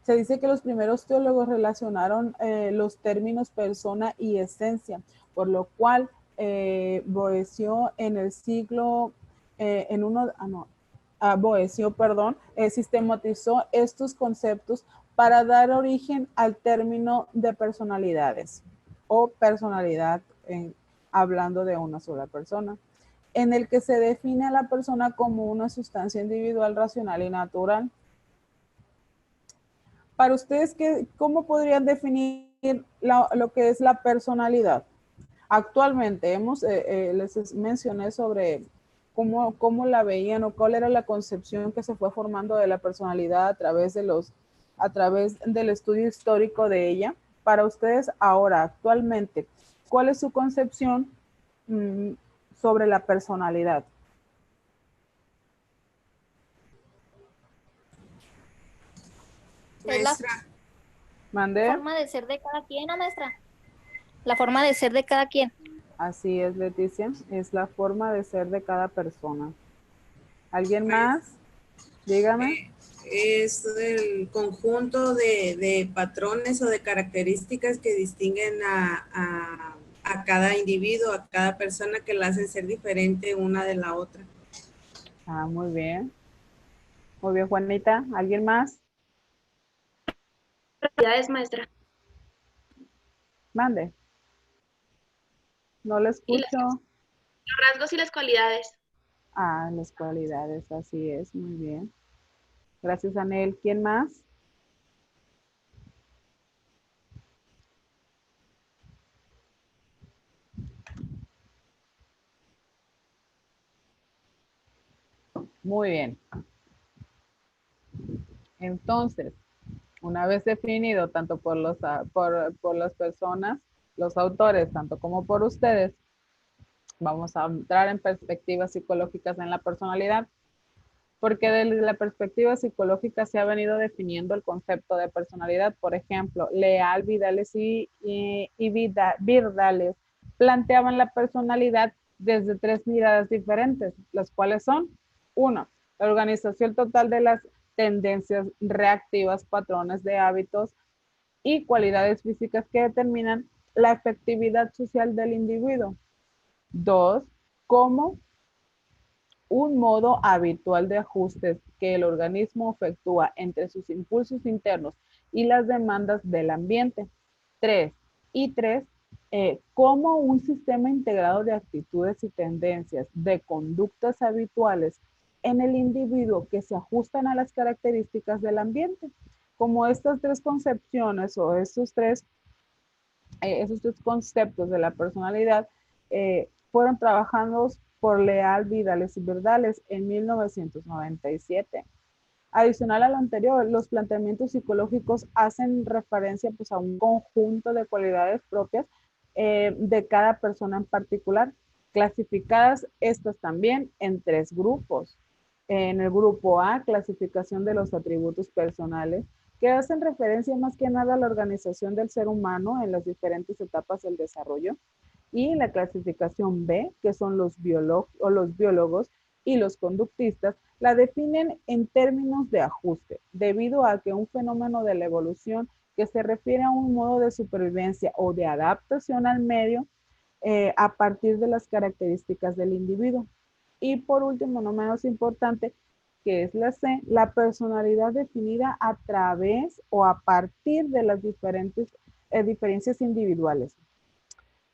Se dice que los primeros teólogos relacionaron los términos persona y esencia, por lo cual Boecio en el siglo, Boecio, perdón, sistematizó estos conceptos para dar origen al término de personalidades o personalidad, hablando de una sola persona, en el que se define a la persona como una sustancia individual, racional y natural. Para ustedes, ¿cómo podrían definir lo que es la personalidad? Actualmente les mencioné sobre cómo la veían o cuál era la concepción que se fue formando de la personalidad a través del estudio histórico de ella. Para ustedes ahora, actualmente, ¿cuál es su concepción sobre la personalidad? Es la Maestra, ¿Mandé? forma de ser de cada quien, ¿no, maestra? La forma de ser de cada quien. Así es, Leticia, es la forma de ser de cada persona. ¿Alguien más? Dígame. es el conjunto de patrones o de características que distinguen a cada individuo, a cada persona, que la hacen ser diferente una de la otra. Ah, muy bien. Muy bien, Juanita. ¿Alguien más? Cualidades, maestra. Mande. No le Y escucho. los rasgos y las cualidades. Ah, las cualidades, así es. Muy bien. Gracias, Anel. ¿Quién más? Muy bien. Entonces, una vez definido tanto por las personas, los autores, tanto como por ustedes, vamos a entrar en perspectivas psicológicas en la personalidad, porque desde la perspectiva psicológica se ha venido definiendo el concepto de personalidad. Por ejemplo, Leal, Vidales y Virdales planteaban la personalidad desde 3 miradas diferentes, las cuales son: 1, la organización total de las tendencias reactivas, patrones de hábitos y cualidades físicas que determinan la efectividad social del individuo. 2, cómo un modo habitual de ajustes que el organismo efectúa entre sus impulsos internos y las demandas del ambiente. 3. Y 3, como un sistema integrado de actitudes y tendencias, de conductas habituales en el individuo que se ajustan a las características del ambiente. Como estas 3 concepciones o esos tres conceptos de la personalidad fueron trabajados por Leal, Vidales y Virdales en 1997. Adicional a lo anterior, los planteamientos psicológicos hacen referencia pues, a un conjunto de cualidades propias de cada persona en particular, clasificadas estas también en 3 grupos. En el grupo A, clasificación de los atributos personales, que hacen referencia más que nada a la organización del ser humano en las diferentes etapas del desarrollo. Y la clasificación B, que son los biólogos y los conductistas, la definen en términos de ajuste, debido a que un fenómeno de la evolución que se refiere a un modo de supervivencia o de adaptación al medio a partir de las características del individuo. Y por último, no menos importante, que es la C, la personalidad definida a través o a partir de las diferencias individuales.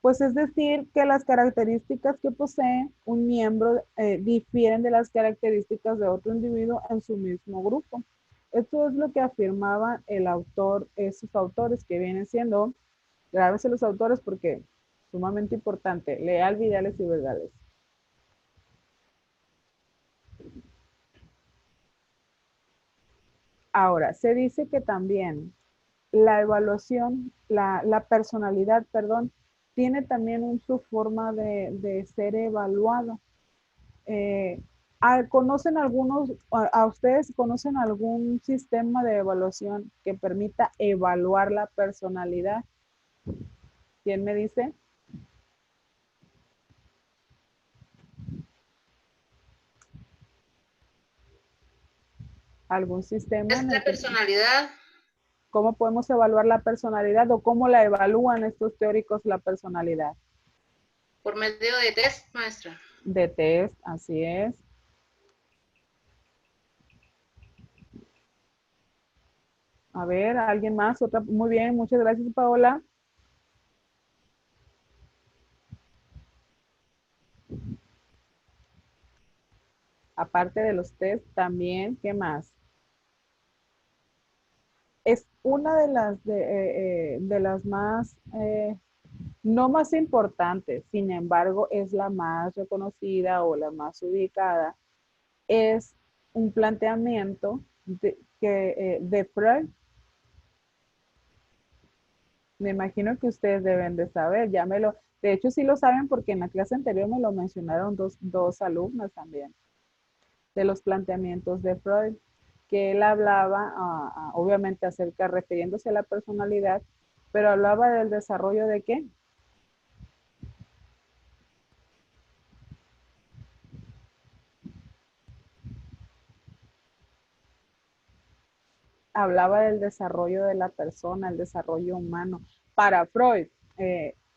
Pues es decir, que las características que posee un miembro difieren de las características de otro individuo en su mismo grupo. Esto es lo que afirmaba el autor, esos autores que vienen siendo, grábense los autores porque sumamente importante, Leal, Vidales y Virdales. Ahora, se dice que también la evaluación, la personalidad, perdón, tiene también su forma de ser evaluado. ¿Conocen ustedes conocen algún sistema de evaluación que permita evaluar la personalidad? ¿Quién me dice? ¿Algún sistema Es en la el que personalidad. cómo podemos evaluar la personalidad o cómo la evalúan estos teóricos la personalidad? por medio de test, maestra. De test, así es. A ver, ¿alguien más? Otra, muy bien, muchas gracias, Paola. Aparte de los test, también, ¿qué más? Es una de las más, no más importantes, sin embargo, es la más reconocida o la más ubicada. Es un planteamiento de Freud. Me imagino que ustedes deben de saber, de hecho sí lo saben porque en la clase anterior me lo mencionaron dos alumnas también, de los planteamientos de Freud, que él hablaba, obviamente refiriéndose a la personalidad, pero hablaba del desarrollo de ¿qué? Hablaba del desarrollo de la persona, el desarrollo humano. Para Freud,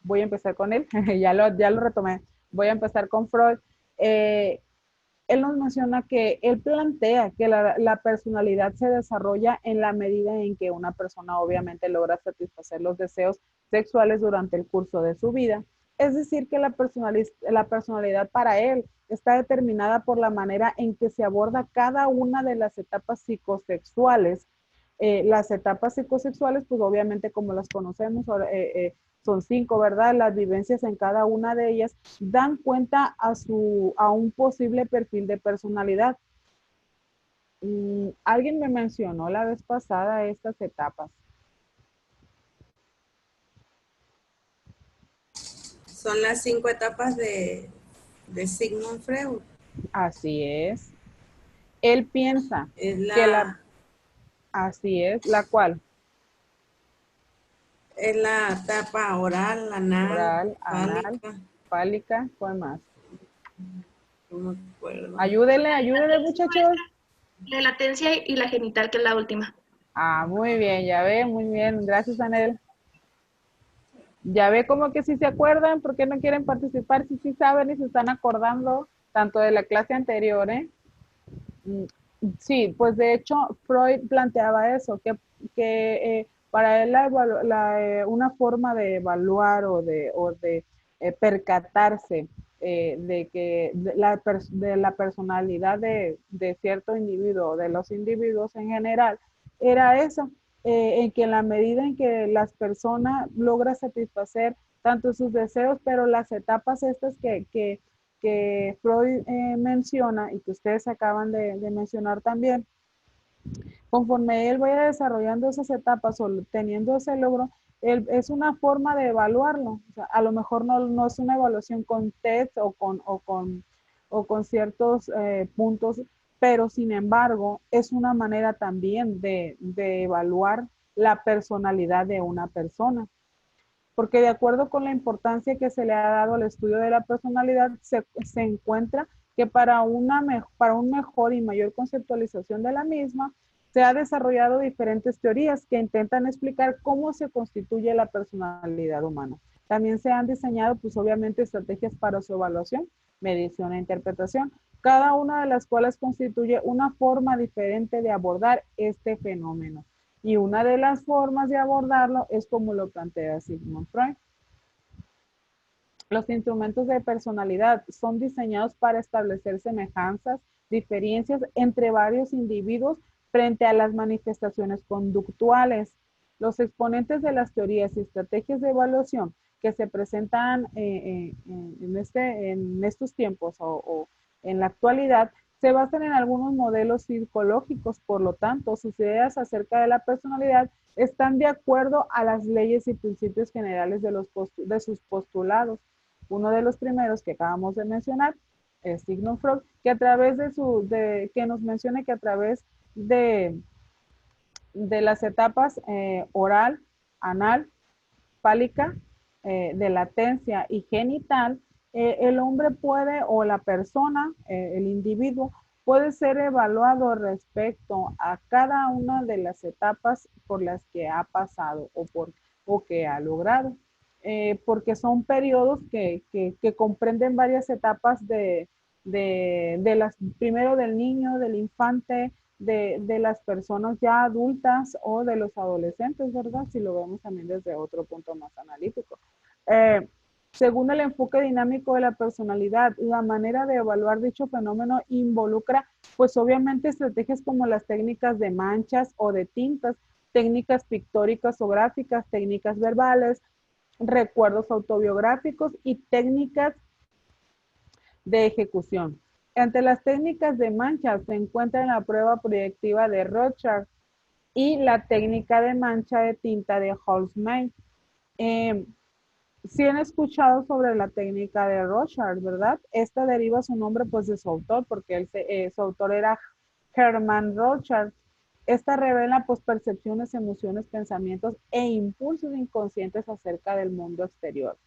voy a empezar con él, ya lo retomé, voy a empezar con Freud. Él nos menciona que él plantea que la personalidad se desarrolla en la medida en que una persona obviamente logra satisfacer los deseos sexuales durante el curso de su vida. Es decir, que la personalidad para él está determinada por la manera en que se aborda cada una de las etapas psicosexuales. Las etapas psicosexuales, pues obviamente como las conocemos, son 5, ¿verdad? Las vivencias en cada una de ellas dan cuenta a un posible perfil de personalidad. Alguien me mencionó la vez pasada estas etapas. Son las 5 etapas de Sigmund Freud. Así es. Él piensa Es así es, la cual. Es la etapa oral, anal, Anal, fálica, ¿cuál más? No me acuerdo. Ayúdele muchachos. La latencia y la genital, que es la última. Muy bien, ya ve, muy bien. Gracias, Anel. Ya ve como que sí se acuerdan, ¿por qué no quieren participar? Sí saben y se están acordando tanto de la clase anterior, ¿eh? Sí, pues de hecho Freud planteaba eso, que para él una forma de evaluar o de percatarse de la personalidad de cierto individuo, de los individuos en general, era eso, en que en la medida en que las personas logran satisfacer tanto sus deseos, pero las etapas estas que Freud menciona y que ustedes acaban de mencionar también, conforme él vaya desarrollando esas etapas o teniendo ese logro, es una forma de evaluarlo. O sea, a lo mejor no es una evaluación con test o con ciertos puntos, pero sin embargo es una manera también de evaluar la personalidad de una persona. Porque de acuerdo con la importancia que se le ha dado al estudio de la personalidad, se encuentra que para un mejor y mayor conceptualización de la misma, se han desarrollado diferentes teorías que intentan explicar cómo se constituye la personalidad humana. También se han diseñado, pues obviamente, estrategias para su evaluación, medición e interpretación, cada una de las cuales constituye una forma diferente de abordar este fenómeno. Y una de las formas de abordarlo es como lo plantea Sigmund Freud. Los instrumentos de personalidad son diseñados para establecer semejanzas, diferencias entre varios individuos frente a las manifestaciones conductuales. Los exponentes de las teorías y estrategias de evaluación que se presentan en estos tiempos o en la actualidad se basan en algunos modelos psicológicos, por lo tanto, sus ideas acerca de la personalidad están de acuerdo a las leyes y principios generales de sus postulados. Uno de los primeros que acabamos de mencionar es Sigmund Freud, que a través que nos menciona que a través de las etapas oral, anal, fálica, de latencia y genital, el hombre puede, o la persona, el individuo, puede ser evaluado respecto a cada una de las etapas por las que ha pasado o que ha logrado. porque son periodos que comprenden varias etapas primero del niño, del infante, de las personas ya adultas o de los adolescentes, ¿verdad? Si lo vemos también desde otro punto más analítico. Según el enfoque dinámico de la personalidad, la manera de evaluar dicho fenómeno involucra, pues obviamente, estrategias como las técnicas de manchas o de tintas, técnicas pictóricas o gráficas, técnicas verbales, recuerdos autobiográficos y técnicas de ejecución. Entre las técnicas de manchas se encuentra la prueba proyectiva de Rorschach y la técnica de mancha de tinta de Holzmeier. Sí han escuchado sobre la técnica de Rorschach, ¿verdad? Esta deriva su nombre pues de su autor, porque su autor era Hermann Rorschach. Esta revela pues percepciones, emociones, pensamientos e impulsos inconscientes acerca del mundo exterior.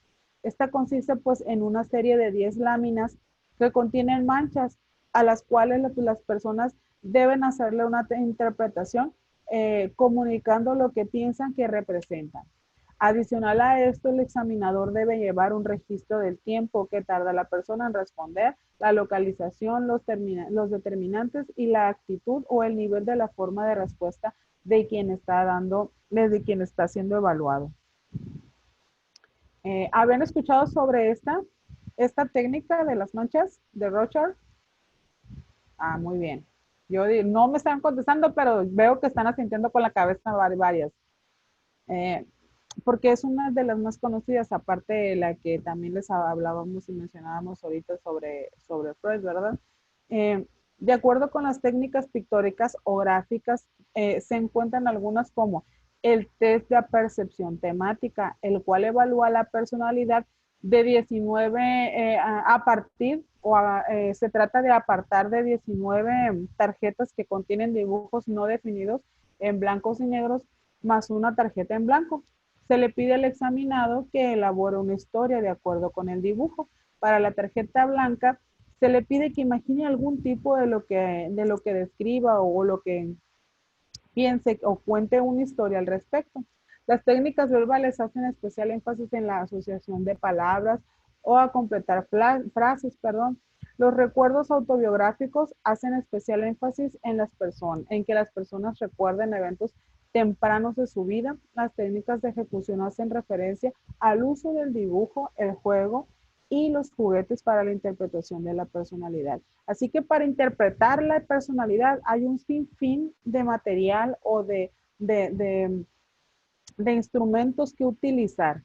Esta consiste pues en una serie de 10 láminas que contienen manchas a las cuales las personas deben hacerle una interpretación, comunicando lo que piensan que representan. Adicional a esto, el examinador debe llevar un registro del tiempo que tarda la persona en responder, la localización, los determinantes y la actitud o el nivel de la forma de respuesta de quien está siendo evaluado. ¿Habían escuchado sobre esta técnica de las manchas de Rorschach? Ah, muy bien. No me están contestando, pero veo que están asintiendo con la cabeza varias. Porque es una de las más conocidas, aparte de la que también les hablábamos y mencionábamos ahorita sobre Freud, ¿verdad? De acuerdo con las técnicas pictóricas o gráficas, se encuentran algunas como el test de percepción temática, el cual evalúa la personalidad de 19 se trata de apartar de 19 tarjetas que contienen dibujos no definidos en blancos y negros, más una tarjeta en blanco. Se le pide al examinado que elabore una historia de acuerdo con el dibujo. Para la tarjeta blanca, se le pide que imagine algún tipo de lo que describa o lo que piense o cuente una historia al respecto. Las técnicas verbales hacen especial énfasis en la asociación de palabras o a completar frases, perdón. Los recuerdos autobiográficos hacen especial énfasis en que las personas recuerden eventos tempranos de su vida. Las técnicas de ejecución hacen referencia al uso del dibujo, el juego y los juguetes para la interpretación de la personalidad. Así que para interpretar la personalidad hay un sinfín de material o de instrumentos que utilizar,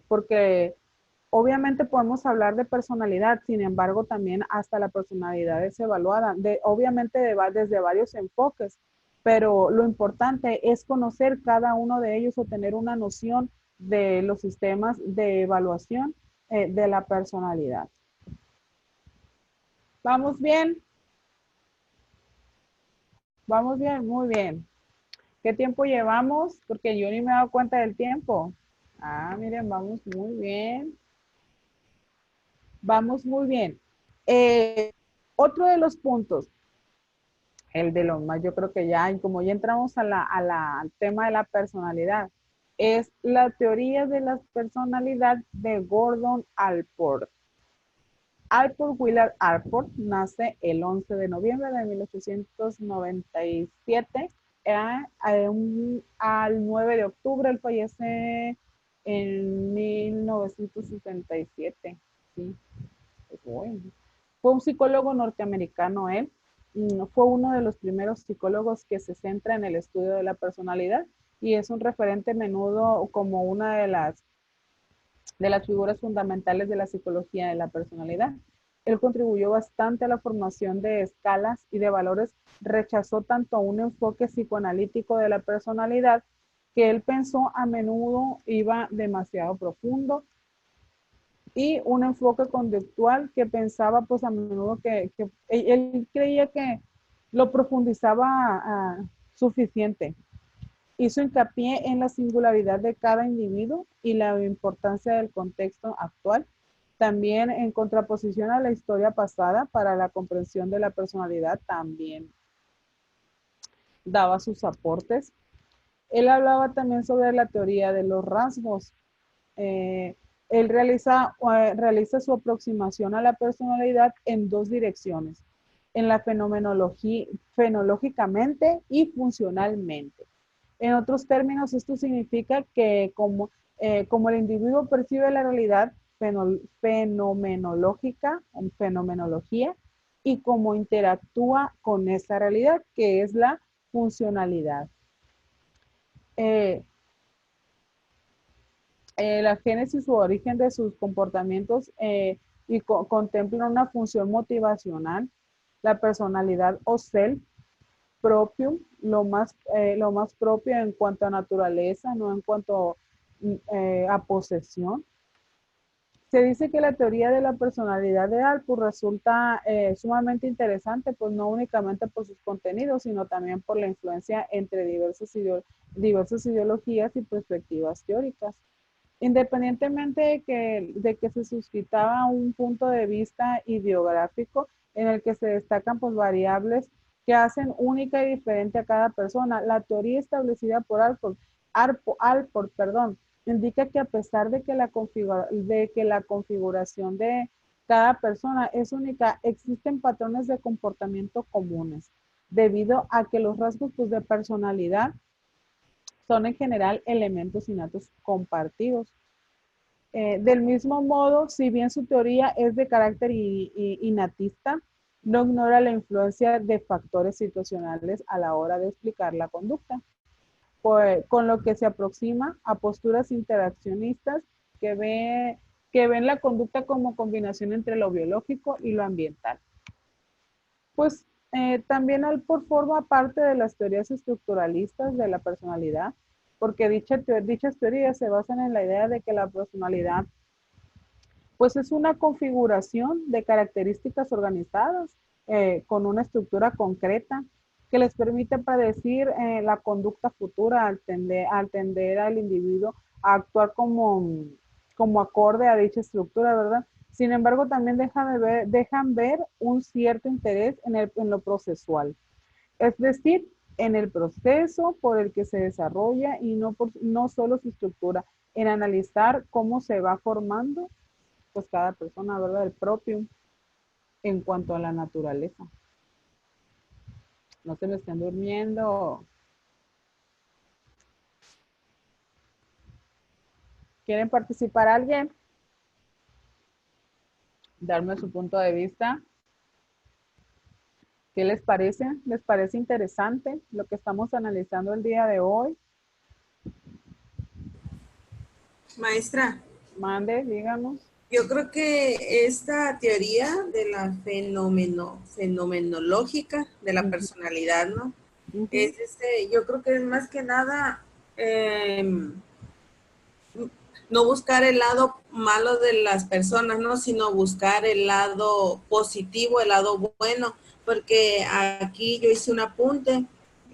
porque obviamente podemos hablar de personalidad, sin embargo también hasta la personalidad es evaluada, obviamente desde varios enfoques, pero lo importante es conocer cada uno de ellos o tener una noción de los sistemas de evaluación de la personalidad. ¿Vamos bien? ¿Vamos bien? Muy bien. ¿Qué tiempo llevamos? Porque yo ni me he dado cuenta del tiempo. Ah, miren, vamos muy bien. Vamos muy bien. Otro de los puntos, el de los más, yo creo que ya, y como ya entramos al tema de la personalidad, es la teoría de la personalidad de Gordon Allport. Alfred Willard Allport nace el 11 de noviembre de 1897. Al 9 de octubre, él fallece en 1967. Sí, pues bueno. Fue un psicólogo norteamericano él. Fue uno de los primeros psicólogos que se centra en el estudio de la personalidad y es un referente menudo como una de las figuras fundamentales de la psicología de la personalidad. Él contribuyó bastante a la formación de escalas y de valores, rechazó tanto un enfoque psicoanalítico de la personalidad que él pensó a menudo iba demasiado profundo y un enfoque conductual que pensaba pues a menudo que él creía que lo profundizaba suficiente. Hizo hincapié en la singularidad de cada individuo y la importancia del contexto actual. También en contraposición a la historia pasada, para la comprensión de la personalidad, también daba sus aportes. Él hablaba también sobre la teoría de los rasgos. él realiza su aproximación a la personalidad en dos direcciones, en la fenológicamente y funcionalmente. En otros términos, esto significa que como el individuo percibe la realidad fenomenología, y cómo interactúa con esa realidad, que es la funcionalidad. La génesis u origen de sus comportamientos y contemplan una función motivacional, la personalidad o self propio, lo más propio en cuanto a naturaleza, no en cuanto a posesión. Se dice que la teoría de la personalidad de Alpur resulta sumamente interesante, pues no únicamente por sus contenidos, sino también por la influencia entre diversas ideologías y perspectivas teóricas. Independientemente de que se suscitaba un punto de vista ideográfico en el que se destacan pues, variables que hacen única y diferente a cada persona, la teoría establecida por Alport, indica que a pesar de que la configuración de cada persona es única, existen patrones de comportamiento comunes, debido a que los rasgos pues, de personalidad son en general elementos innatos compartidos. Del mismo modo, si bien su teoría es de carácter innatista, no ignora la influencia de factores situacionales a la hora de explicar la conducta, con lo que se aproxima a posturas interaccionistas que ven la conducta como combinación entre lo biológico y lo ambiental. Pues también Alport forma parte de las teorías estructuralistas de la personalidad, porque dichas teorías se basan en la idea de que la personalidad pues es una configuración de características organizadas con una estructura concreta que les permite predecir la conducta futura al tender al individuo a actuar como acorde a dicha estructura, ¿verdad? Sin embargo, también dejan ver un cierto interés en lo procesual, es decir, en el proceso por el que se desarrolla y no solo su estructura, en analizar cómo se va formando pues cada persona, ¿verdad? El propio en cuanto a la naturaleza. No se me estén durmiendo. ¿Quieren participar alguien? Darme su punto de vista. ¿Qué les parece? ¿Les parece interesante lo que estamos analizando el día de hoy? Maestra, Mande, díganos. yo creo que esta teoría de la fenomenológica de la personalidad, ¿no? Es yo creo que es más que nada no buscar el lado malo de las personas, ¿no? Sino buscar el lado positivo, el lado bueno, porque aquí yo hice un apunte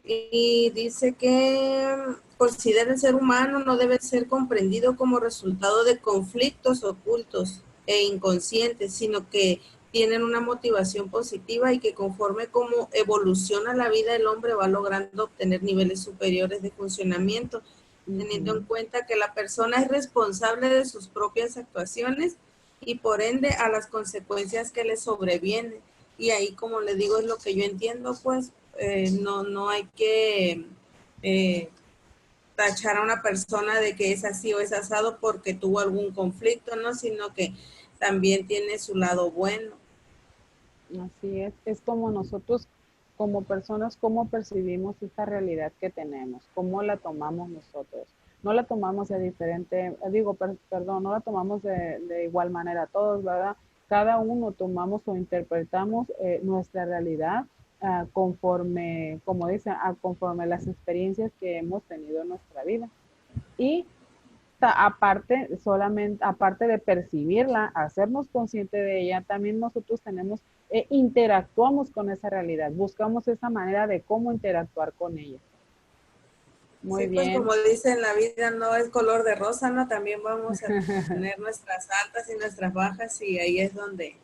y dice que considera el ser humano no debe ser comprendido como resultado de conflictos ocultos e inconscientes, sino que tienen una motivación positiva y que conforme como evoluciona la vida, el hombre va logrando obtener niveles superiores de funcionamiento, teniendo en cuenta que la persona es responsable de sus propias actuaciones y por ende a las consecuencias que le sobrevienen. Y ahí, como le digo, es lo que yo entiendo, pues no hay que tachar a una persona de que es así o es asado porque tuvo algún conflicto, ¿no? Sino que también tiene su lado bueno. Así es como nosotros, como personas, cómo percibimos esta realidad que tenemos, cómo la tomamos nosotros. No la tomamos de diferente, perdón, no la tomamos de igual manera todos, ¿verdad? Cada uno tomamos o interpretamos nuestra realidad conforme, como dicen, conforme las experiencias que hemos tenido en nuestra vida. Y aparte de percibirla, hacernos consciente de ella, también nosotros interactuamos con esa realidad, buscamos esa manera de cómo interactuar con ella. Muy Sí, pues bien. como dicen, la vida no es color de rosa, ¿no? También vamos a tener nuestras altas y nuestras bajas y ahí es donde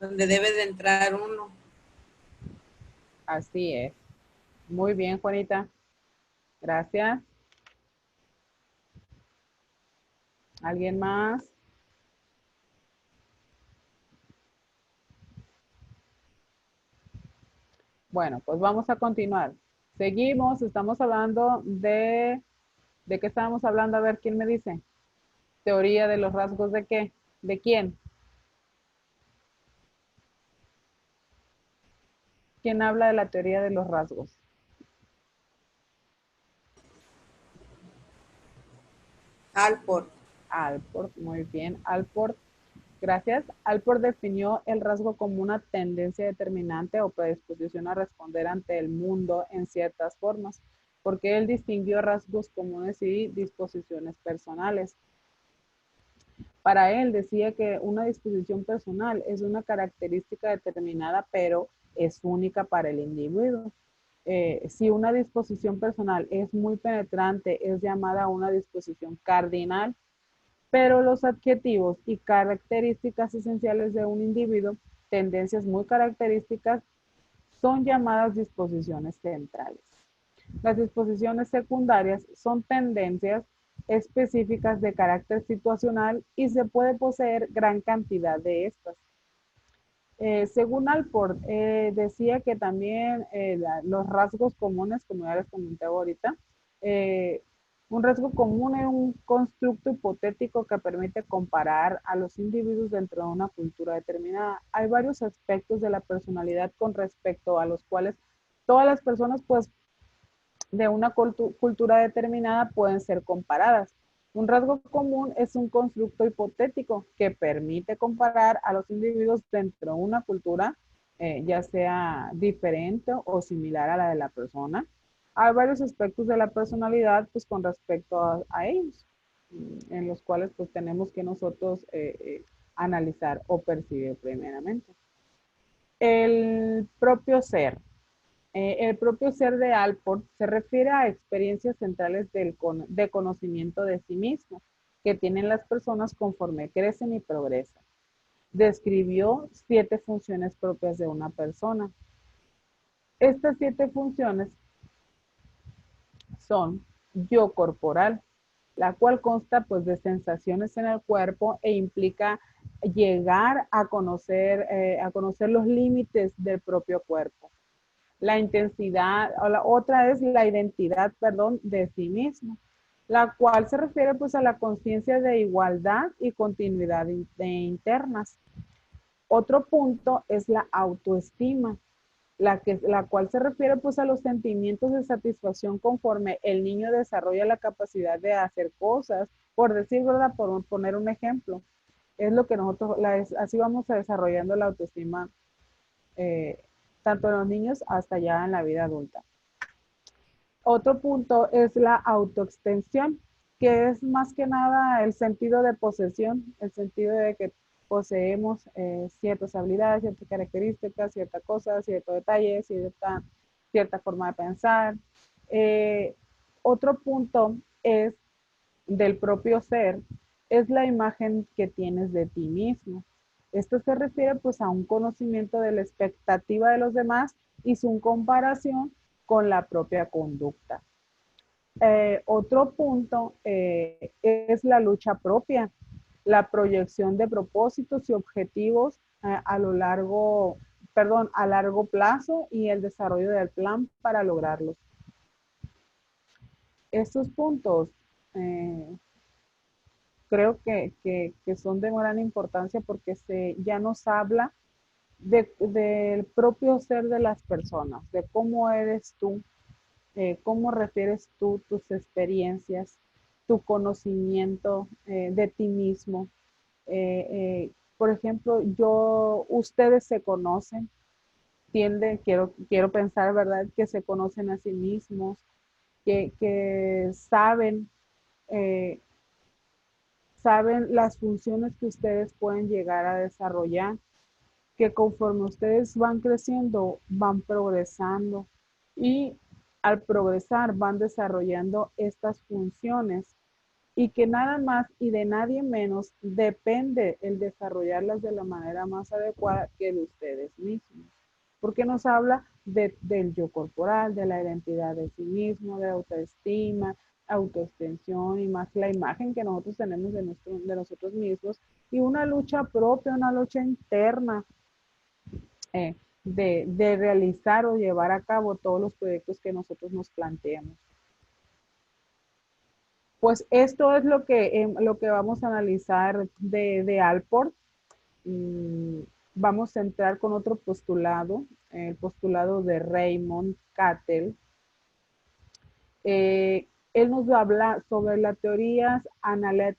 debe de entrar uno. Así es. Muy bien, Juanita. Gracias. ¿Alguien más? Bueno, pues vamos a continuar. Seguimos, estamos hablando ¿de qué estábamos hablando? A ver, ¿quién me dice? ¿Teoría de los rasgos de qué? ¿De quién? ¿Quién habla de la teoría de los rasgos? Alport. Alport, muy bien. Alport, gracias. Alport definió el rasgo como una tendencia determinante o predisposición a responder ante el mundo en ciertas formas, porque él distinguió rasgos comunes y disposiciones personales. Para él decía que una disposición personal es una característica determinada, pero es única para el individuo. Si una disposición personal es muy penetrante, es llamada una disposición cardinal, pero los adjetivos y características esenciales de un individuo, tendencias muy características, son llamadas disposiciones centrales. Las disposiciones secundarias son tendencias específicas de carácter situacional y se puede poseer gran cantidad de estas. Según Alport, decía que también los rasgos comunes, como ya les comenté ahorita, un rasgo común es un constructo hipotético que permite comparar a los individuos dentro de una cultura determinada. Hay varios aspectos de la personalidad con respecto a los cuales todas las personas, pues, de una cultura determinada pueden ser comparadas. Un rasgo común es un constructo hipotético que permite comparar a los individuos dentro de una cultura, ya sea diferente o similar a la de la persona. Hay varios aspectos de la personalidad, pues, con respecto a ellos, en los cuales, pues, tenemos que nosotros analizar o percibir primeramente. El propio ser. El propio ser de Alport se refiere a experiencias centrales de conocimiento de sí mismo que tienen las personas conforme crecen y progresan. Describió 7 funciones propias de una persona. Estas 7 funciones son yo corporal, la cual consta, pues, de sensaciones en el cuerpo e implica llegar a conocer los límites del propio cuerpo. La intensidad, o la otra es la identidad, perdón, de sí mismo, la cual se refiere, pues, a la conciencia de igualdad y continuidad internas. Otro punto es la autoestima, la cual se refiere, pues, a los sentimientos de satisfacción conforme el niño desarrolla la capacidad de hacer cosas, por decir, ¿verdad? Por poner un ejemplo. Es lo que nosotros, así vamos desarrollando la autoestima, eh, tanto en los niños hasta ya en la vida adulta. Otro punto es la autoextensión, que es más que nada el sentido de posesión, el sentido de que poseemos ciertas habilidades, ciertas características, cierta cosa, cierto detalle, cierta forma de pensar. Otro punto es del propio ser, es la imagen que tienes de ti mismo. Esto se refiere, pues, a un conocimiento de la expectativa de los demás y su comparación con la propia conducta. Otro punto es la lucha propia, la proyección de propósitos y objetivos a largo plazo y el desarrollo del plan para lograrlos. Estos puntos creo que son de gran importancia porque ya nos habla del propio ser de las personas, de cómo eres tú, cómo refieres tú tus experiencias, tu conocimiento de ti mismo. Por ejemplo, ustedes se conocen, quiero pensar, ¿verdad?, que se conocen a sí mismos, que eh, saben las funciones que ustedes pueden llegar a desarrollar, que conforme ustedes van creciendo, van progresando y al progresar van desarrollando estas funciones y que nada más y de nadie menos depende el desarrollarlas de la manera más adecuada que de ustedes mismos. Porque nos habla del yo corporal, de la identidad de sí mismo, de autoestima, autoextensión y más la imagen que nosotros tenemos de nosotros mismos y una lucha propia, una lucha interna de realizar o llevar a cabo todos los proyectos que nosotros nos planteamos. Pues esto es lo que vamos a analizar de Alport. Vamos a entrar con otro postulado, el postulado de Raymond Cattell. Él nos va a hablar sobre las teorías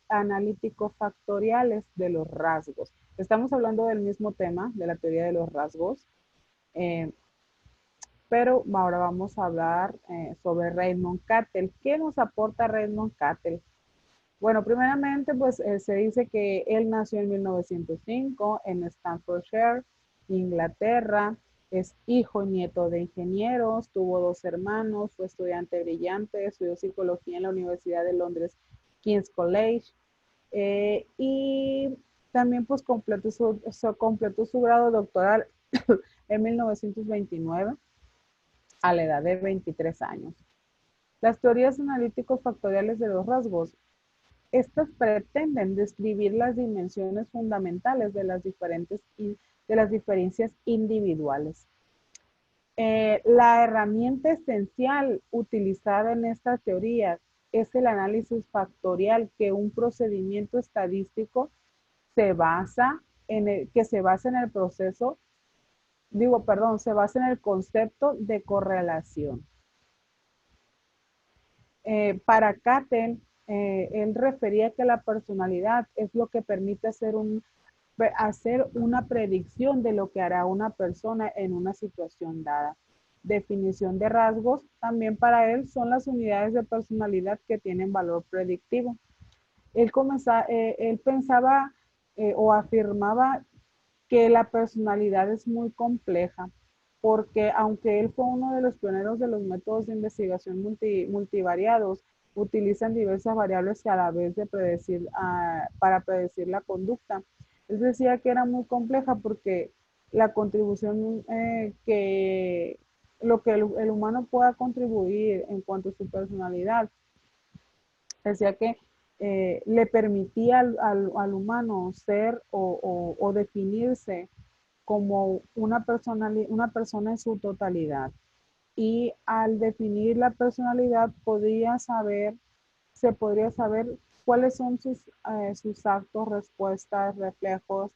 analítico-factoriales de los rasgos. Estamos hablando del mismo tema, de la teoría de los rasgos, pero ahora vamos a hablar sobre Raymond Cattell. ¿Qué nos aporta Raymond Cattell? Bueno, primeramente, pues se dice que él nació en 1905 en Staffordshire, Inglaterra. Es hijo y nieto de ingenieros, tuvo 2 hermanos, fue estudiante brillante, estudió psicología en la Universidad de Londres, King's College, y también pues completó su grado doctoral en 1929 a la edad de 23 años. Las teorías analítico-factoriales de los rasgos, estas pretenden describir las dimensiones fundamentales de las diferencias individuales. La herramienta esencial utilizada en esta teoría es el análisis factorial, que un procedimiento estadístico se basa en el proceso, se basa en el concepto de correlación. Para Cattell, él refería que la personalidad es lo que permite hacer una predicción de lo que hará una persona en una situación dada. Definición de rasgos, también para él son las unidades de personalidad que tienen valor predictivo. Él pensaba o afirmaba que la personalidad es muy compleja, porque aunque él fue uno de los pioneros de los métodos de investigación multivariados, utilizan diversas variables a la vez para predecir la conducta. Él decía que era muy compleja porque la contribución lo que el humano pueda contribuir en cuanto a su personalidad, decía que le permitía al humano ser o definirse como una persona en su totalidad. Y al definir la personalidad se podría saber cuáles son sus actos, respuestas, reflejos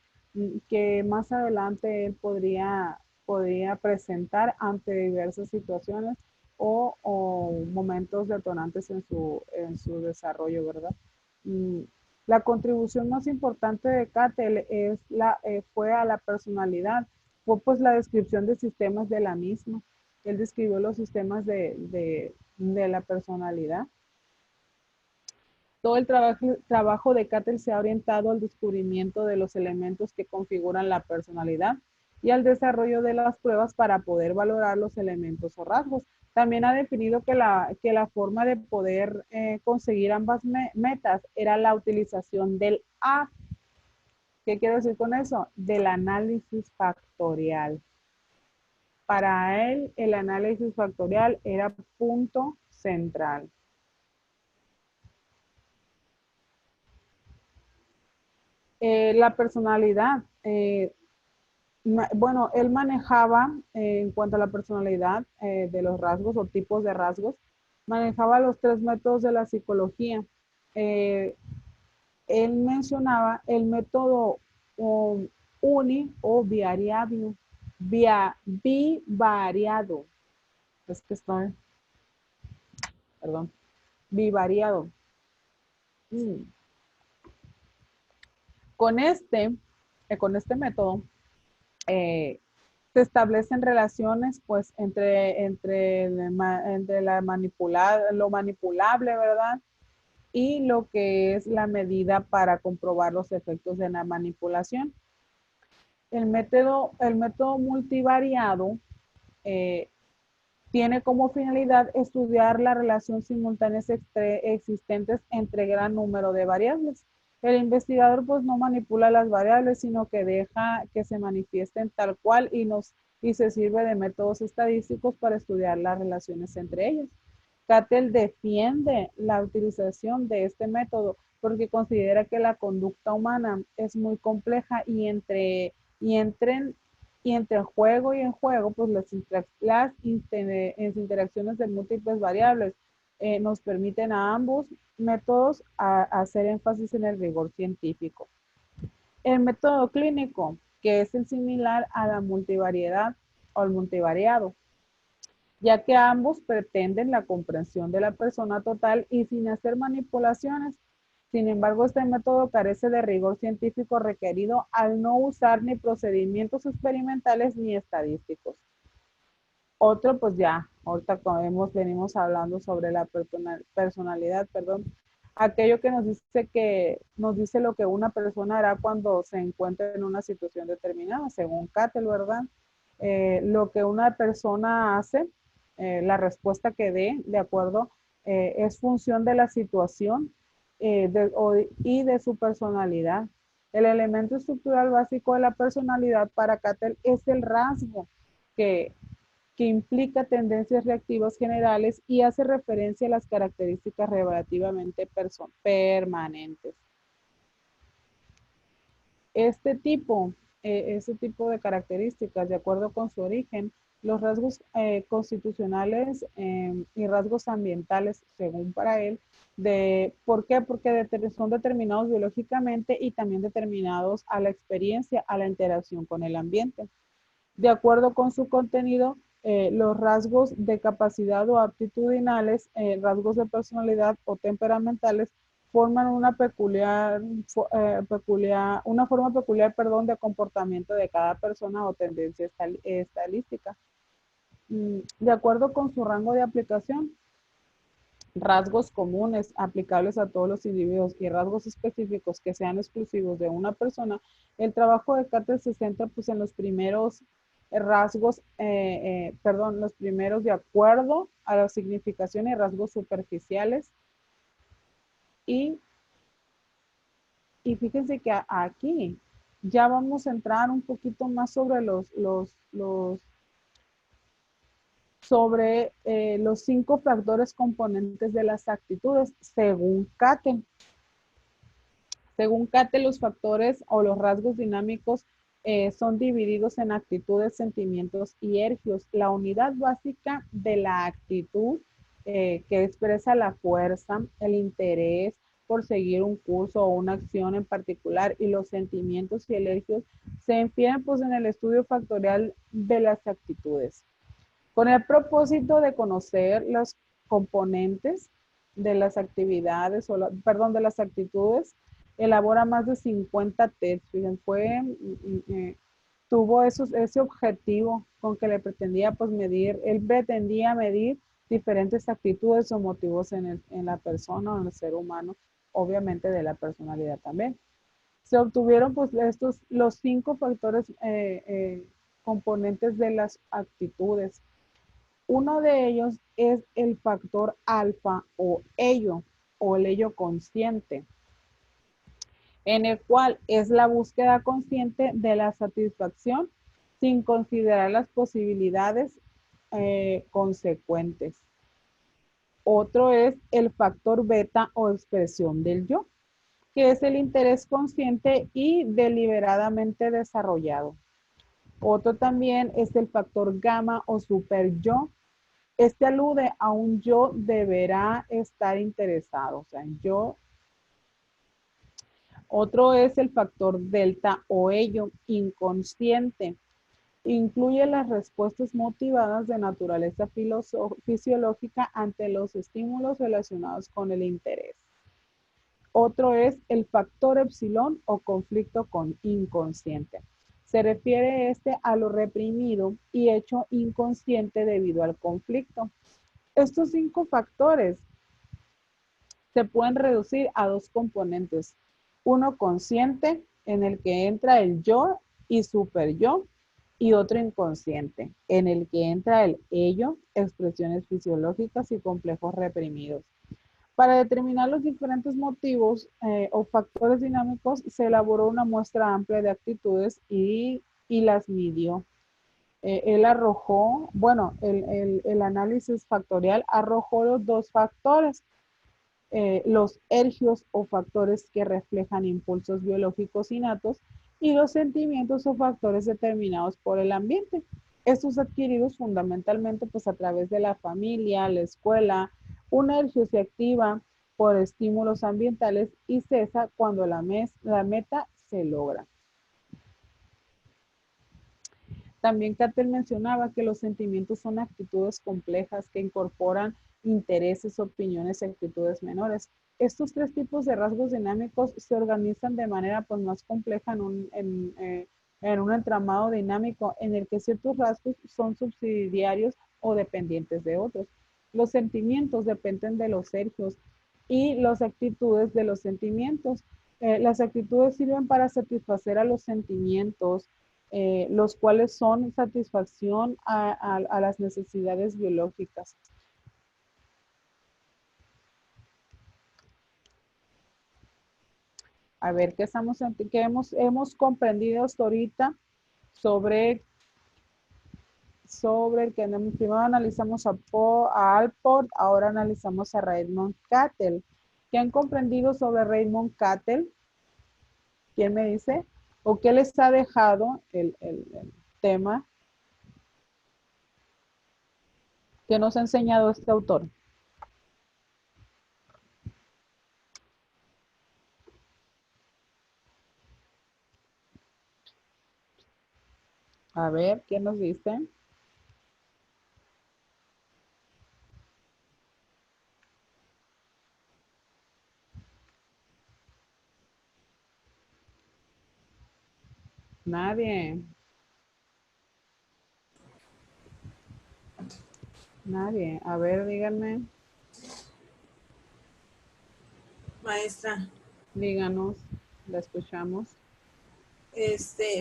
que más adelante él podría presentar ante diversas situaciones o momentos detonantes en su desarrollo, ¿verdad? La contribución más importante de Cattell fue a la personalidad, fue pues la descripción de sistemas de la misma. Él describió los sistemas de la personalidad. Todo el trabajo de Cattell se ha orientado al descubrimiento de los elementos que configuran la personalidad y al desarrollo de las pruebas para poder valorar los elementos o rasgos. También ha definido que la forma de poder conseguir ambas metas era la utilización del A. ¿Qué quiero decir con eso? Del análisis factorial. Para él, el análisis factorial era punto central. La personalidad, bueno, él manejaba, en cuanto a la personalidad de los rasgos o tipos de rasgos, manejaba los 3 métodos de la psicología. Él mencionaba el método uni o bivariado. Es que estoy, perdón, bivariado. Con este método se establecen relaciones pues entre lo manipulable, ¿verdad? Y lo que es la medida para comprobar los efectos de la manipulación. El método multivariado tiene como finalidad estudiar la relación simultáneas existentes entre gran número de variables. El investigador pues no manipula las variables, sino que deja que se manifiesten tal cual y se sirve de métodos estadísticos para estudiar las relaciones entre ellas. Cattell defiende la utilización de este método porque considera que la conducta humana es muy compleja y entre juego y en juego, pues las interacciones de múltiples variables nos permiten a ambos métodos hacer énfasis en el rigor científico. El método clínico, que es el similar a la multivariedad o el multivariado, ya que ambos pretenden la comprensión de la persona total y sin hacer manipulaciones. Sin embargo, este método carece de rigor científico requerido al no usar ni procedimientos experimentales ni estadísticos. Otro, pues ya, ahorita como venimos hablando sobre la personalidad, aquello que nos dice lo que una persona hará cuando se encuentra en una situación determinada, según Cattell, ¿verdad? Lo que una persona hace, la respuesta que dé, de acuerdo, es función de la situación y de su personalidad. El elemento estructural básico de la personalidad para Cattell es el rasgo que implica tendencias reactivas generales y hace referencia a las características relativamente permanentes. Este tipo de características, de acuerdo con su origen, los rasgos constitucionales y rasgos ambientales, según para él, ¿por qué? Porque son determinados biológicamente y también determinados a la experiencia, a la interacción con el ambiente. De acuerdo con su contenido, los rasgos de capacidad o aptitudinales, rasgos de personalidad o temperamentales forman una forma peculiar, de comportamiento de cada persona o tendencia estadística. De acuerdo con su rango de aplicación, rasgos comunes aplicables a todos los individuos y rasgos específicos que sean exclusivos de una persona, el trabajo de Cattell se centra pues, en los primeros rasgos, los primeros de acuerdo a la significación y rasgos superficiales. Y fíjense que aquí ya vamos a entrar un poquito más sobre los 5 factores componentes de las actitudes, según Cattell. Según Cattell, los factores o los rasgos dinámicos son divididos en actitudes, sentimientos y ergios. La unidad básica de la actitud que expresa la fuerza, el interés por seguir un curso o una acción en particular y los sentimientos y el ergios se infieren pues, en el estudio factorial de las actitudes. Con el propósito de conocer los componentes de las actividades, de las actitudes, elabora más de 50 tests. Tuvo ese objetivo con que le pretendía pues medir, él pretendía medir diferentes actitudes o motivos en la persona o en el ser humano, obviamente de la personalidad también. Se obtuvieron pues los 5 factores componentes de las actitudes. Uno de ellos es el factor alfa o el ello consciente, en el cual es la búsqueda consciente de la satisfacción sin considerar las posibilidades consecuentes. Otro es el factor beta o expresión del yo, que es el interés consciente y deliberadamente desarrollado. Otro también es el factor gamma o super yo. Este alude a un yo deberá estar interesado, o sea, yo. Otro es el factor delta o ello, inconsciente. Incluye las respuestas motivadas de naturaleza fisiológica ante los estímulos relacionados con el interés. Otro es el factor epsilon o conflicto inconsciente. Se refiere a lo reprimido y hecho inconsciente debido al conflicto. Estos 5 factores se pueden reducir a 2 componentes. Uno consciente, en el que entra el yo y super yo, y otro inconsciente, en el que entra el ello, expresiones fisiológicas y complejos reprimidos. Para determinar los diferentes motivos o factores dinámicos, se elaboró una muestra amplia de actitudes y las midió. Él arrojó, bueno, el análisis factorial arrojó los dos factores, los ergios o factores que reflejan impulsos biológicos innatos y los sentimientos o factores determinados por el ambiente. Estos adquiridos fundamentalmente pues a través de la familia, la escuela. Un ergio se activa por estímulos ambientales y cesa cuando la meta se logra. También Cattell mencionaba que los sentimientos son actitudes complejas que incorporan intereses, opiniones y actitudes menores. Estos tres tipos de rasgos dinámicos se organizan de manera pues, más compleja en un entramado dinámico en el que ciertos rasgos son subsidiarios o dependientes de otros. Los sentimientos dependen de los ergios y las actitudes de los sentimientos. Las actitudes sirven para satisfacer a los sentimientos, los cuales son satisfacción a las necesidades biológicas. A ver, ¿qué hemos comprendido hasta ahorita sobre el que primero analizamos a Allport, ahora analizamos a Raymond Cattell? ¿Qué han comprendido sobre Raymond Cattell? ¿Quién me dice? ¿O qué les ha dejado el tema que nos ha enseñado este autor? A ver, ¿quién nos dice? Nadie. Nadie. A ver, díganme. Maestra, Díganos. La escuchamos.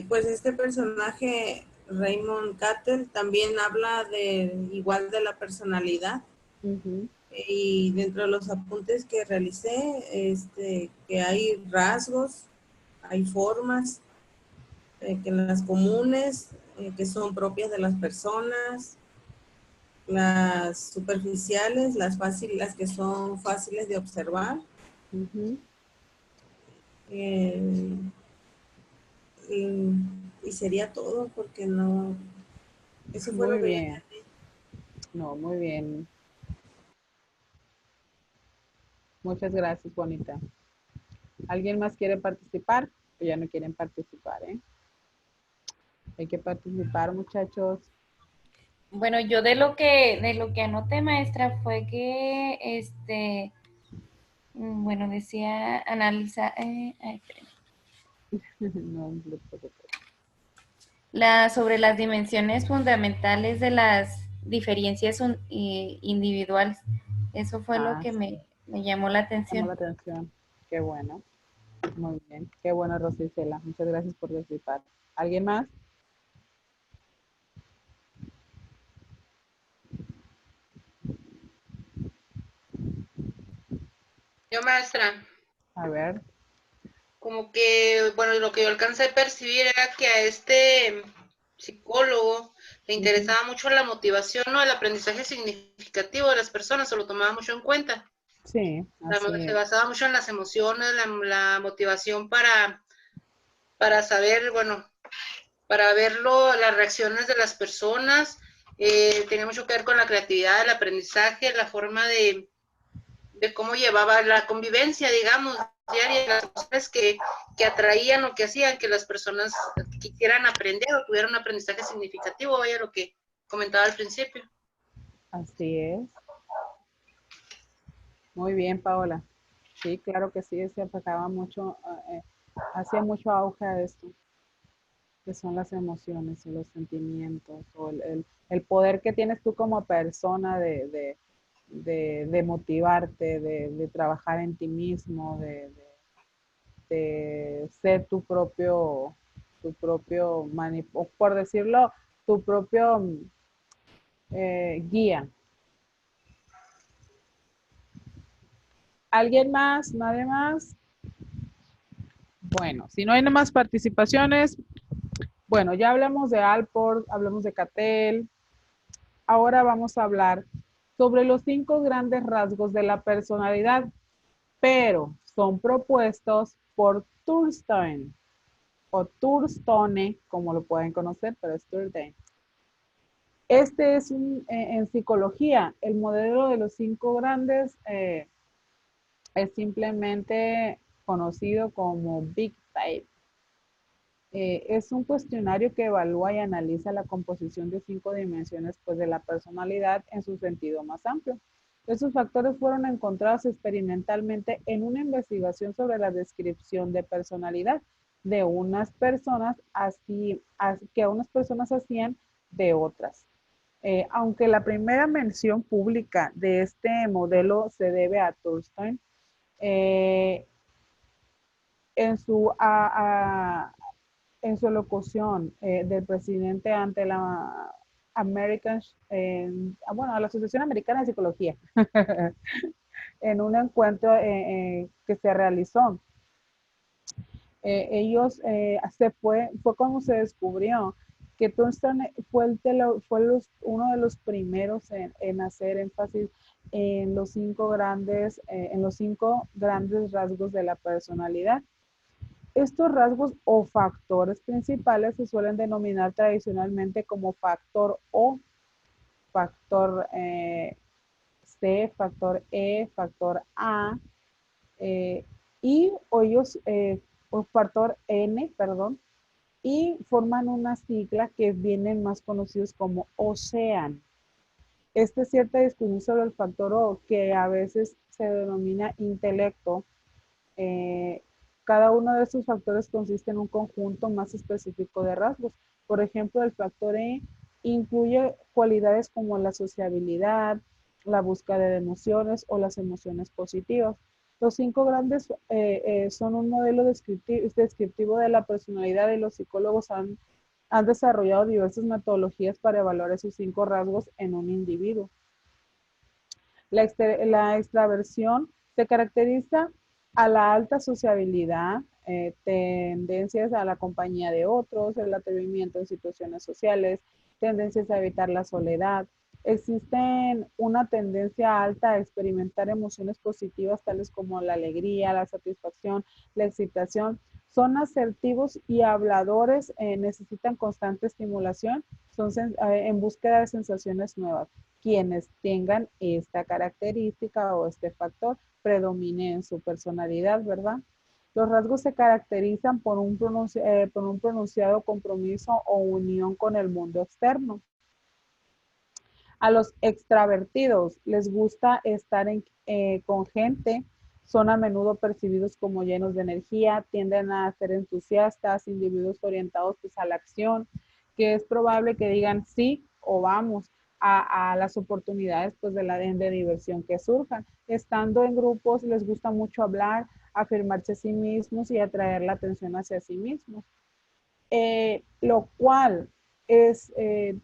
pues este personaje, Raymond Cattell, también habla igual de la personalidad. Ujú. Y dentro de los apuntes que realicé, que hay rasgos, hay formas, que las comunes, que son propias de las personas, las superficiales, las que son fáciles de observar. Ujú. Y sería todo porque no, eso fue Muy lo que yo bien. entendí. No, muy bien. Muchas gracias, Bonita. ¿Alguien más quiere participar? O ya no quieren participar, ¿eh? Hay que participar, muchachos. Bueno, yo de lo que anoté, maestra, fue que bueno, decía analiza, espérame. No, no te preocupes. Sobre las dimensiones fundamentales de las diferencias individuales. Eso fue lo Ah, que sí. me llamó la Llamó la atención. atención. Qué bueno. Muy bien. Qué bueno, Rosicela. Muchas gracias por participar. ¿Alguien más? Yo, maestra, A ver. como que, bueno, lo que yo alcancé a percibir era que a este psicólogo le Ujú. interesaba mucho la motivación, ¿no? El aprendizaje significativo de las personas, se lo tomaba mucho en cuenta. Sí, así Se es. basaba mucho en las emociones, la motivación para saber, bueno, para verlo, las reacciones de las personas. Tenía mucho que ver con la creatividad, el aprendizaje, la forma de cómo llevaba la convivencia, digamos, diaria, las cosas que atraían o que hacían que las personas quisieran aprender o tuvieran un aprendizaje significativo, vaya lo que comentaba al principio. Así es. Muy bien, Paola. Sí, claro que sí, se enfocaba mucho, hacía mucho auge a esto, que son las emociones y los sentimientos, o el poder que tienes tú como persona de motivarte, de trabajar en ti mismo, de ser o por decirlo, tu propio guía. ¿Alguien más? ¿Nadie más? Bueno, si no hay más participaciones, Bueno, ya hablamos de Alport, hablamos de Cattell. Ahora vamos a hablar sobre los 5 grandes rasgos de la personalidad, pero son propuestos por Thurstein o Thurstone, como lo pueden conocer, pero es Thurstein. Este es en psicología, el modelo de los 5 grandes es simplemente conocido como Big Five. Es un cuestionario que evalúa y analiza la composición de 5 dimensiones pues, de la personalidad en su sentido más amplio. Estos factores fueron encontrados experimentalmente en una investigación sobre la descripción de personalidad de unas personas que unas personas hacían de otras. Aunque la primera mención pública de este modelo se debe a Thurstein, eh, en su en su locución del presidente ante la American, bueno, a la Asociación Americana de Psicología, en un encuentro que se realizó. Fue cuando se descubrió que Thurstein uno de los primeros en hacer énfasis en los 5 grandes rasgos de la personalidad. Estos rasgos o factores principales se suelen denominar tradicionalmente como factor O, factor C, factor E, factor A, eh, o factor N, perdón, y forman una sigla que vienen más conocidos como OCEAN. Esta es cierta discusión sobre el factor O, que a veces se denomina intelecto. Cada uno de estos factores consiste en un conjunto más específico de rasgos. Por ejemplo, el factor E incluye cualidades como la sociabilidad, la búsqueda de emociones o las emociones positivas. Los 5 grandes son un modelo descriptivo de la personalidad y los psicólogos han desarrollado diversas metodologías para evaluar esos 5 rasgos en un individuo. La extraversión se caracteriza a la alta sociabilidad, tendencias a la compañía de otros, el atrevimiento en situaciones sociales, tendencias a evitar la soledad. Existen una tendencia alta a experimentar emociones positivas tales como la alegría, la satisfacción, la excitación. Son asertivos y habladores, necesitan constante estimulación, son en búsqueda de sensaciones nuevas. Quienes tengan esta característica o este factor predomine en su personalidad, ¿verdad? Los rasgos se caracterizan por un pronunciado compromiso o unión con el mundo externo. A los extravertidos les gusta estar con gente, son a menudo percibidos como llenos de energía, tienden a ser entusiastas, individuos orientados pues, a la acción, que es probable que digan sí o vamos a las oportunidades pues, de diversión que surjan. Estando en grupos les gusta mucho hablar, afirmarse a sí mismos y atraer la atención hacia sí mismos. Lo cual es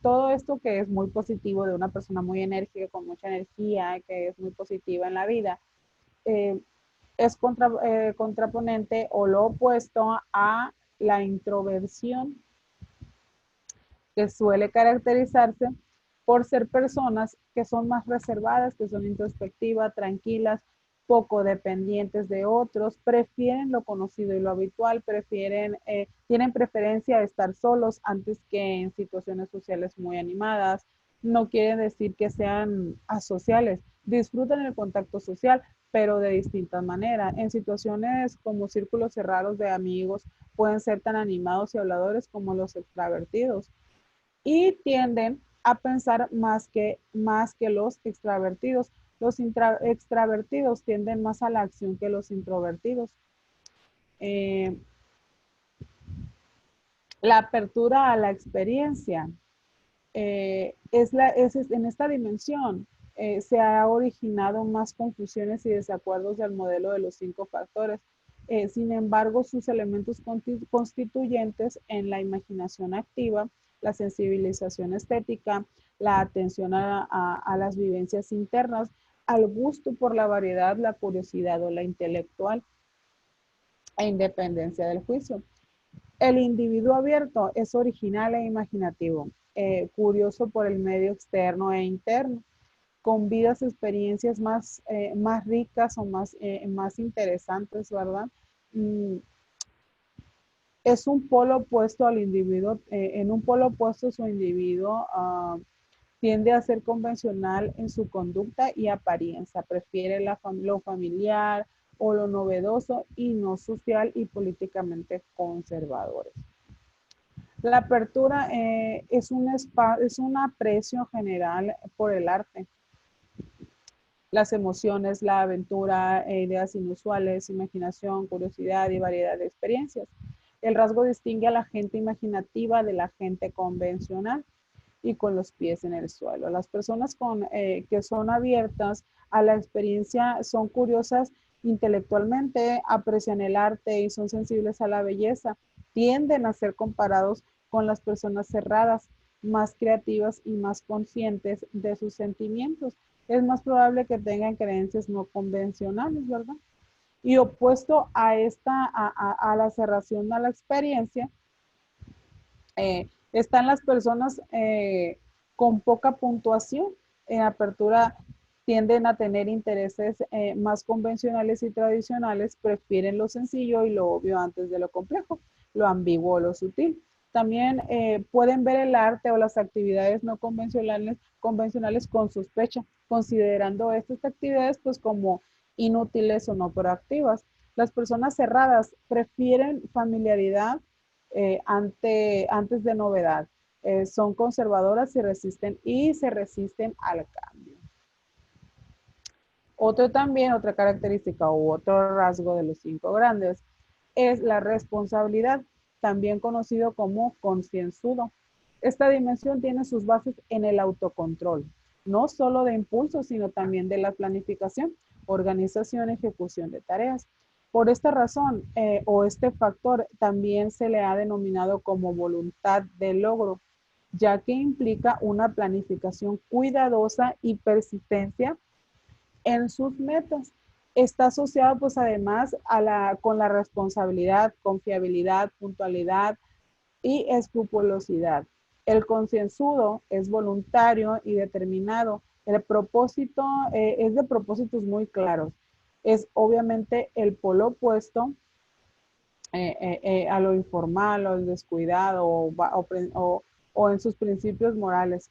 todo esto que es muy positivo de una persona muy enérgica, con mucha energía, que es muy positiva en la vida, es contraponente o lo opuesto a la introversión, que suele caracterizarse por ser personas que son más reservadas, que son introspectivas, tranquilas, poco dependientes de otros, prefieren lo conocido y lo habitual, tienen preferencia de estar solos antes que en situaciones sociales muy animadas. No quiere decir que sean asociales, disfrutan el contacto social, pero de distintas maneras. En situaciones como círculos cerrados de amigos, pueden ser tan animados y habladores como los extravertidos y tienden a pensar más que los extravertidos. Los extravertidos tienden más a la acción que los introvertidos. La apertura a la experiencia en esta dimensión. Se ha originado más confusiones y desacuerdos del modelo de los 5 factores. Sin embargo, sus elementos constituyentes en la imaginación activa, la sensibilización estética, la atención a las vivencias internas, al gusto por la variedad, la curiosidad o la intelectual e independencia del juicio. El individuo abierto es original e imaginativo, curioso por el medio externo e interno, con vidas, experiencias más ricas o más interesantes, ¿verdad? Mm, es un polo opuesto al individuo, en un polo opuesto su individuo tiende a ser convencional en su conducta y apariencia, prefiere lo familiar o lo novedoso y no social y políticamente conservadores. La apertura es un aprecio general por el arte, las emociones, la aventura, ideas inusuales, imaginación, curiosidad y variedad de experiencias. El rasgo distingue a la gente imaginativa de la gente convencional y con los pies en el suelo. Las personas que son abiertas a la experiencia son curiosas intelectualmente, aprecian el arte y son sensibles a la belleza. Tienden a ser comparados con las personas cerradas, más creativas y más conscientes de sus sentimientos. Es más probable que tengan creencias no convencionales, ¿verdad? Y opuesto a la cerración a la experiencia, están las personas con poca puntuación. En apertura tienden a tener intereses más convencionales y tradicionales, prefieren lo sencillo y lo obvio antes de lo complejo, lo ambiguo o lo sutil. También pueden ver el arte o las actividades no convencionales con sospecha, considerando estas actividades pues como inútiles o no proactivas. Las personas cerradas prefieren familiaridad antes de novedad. Son conservadoras y se resisten al cambio. Otra característica u otro rasgo de los 5 grandes es la responsabilidad, también conocido como concienzudo. Esta dimensión tiene sus bases en el autocontrol, no solo de impulsos, sino también de la planificación, organización y ejecución de tareas. Por esta razón o este factor también se le ha denominado como voluntad de logro, ya que implica una planificación cuidadosa y persistencia en sus metas. Está asociado pues además con la responsabilidad, confiabilidad, puntualidad y escrupulosidad. El concienzudo es voluntario y determinado. El propósito es de propósitos muy claros. Es obviamente el polo opuesto a lo informal o al descuidado o en sus principios morales.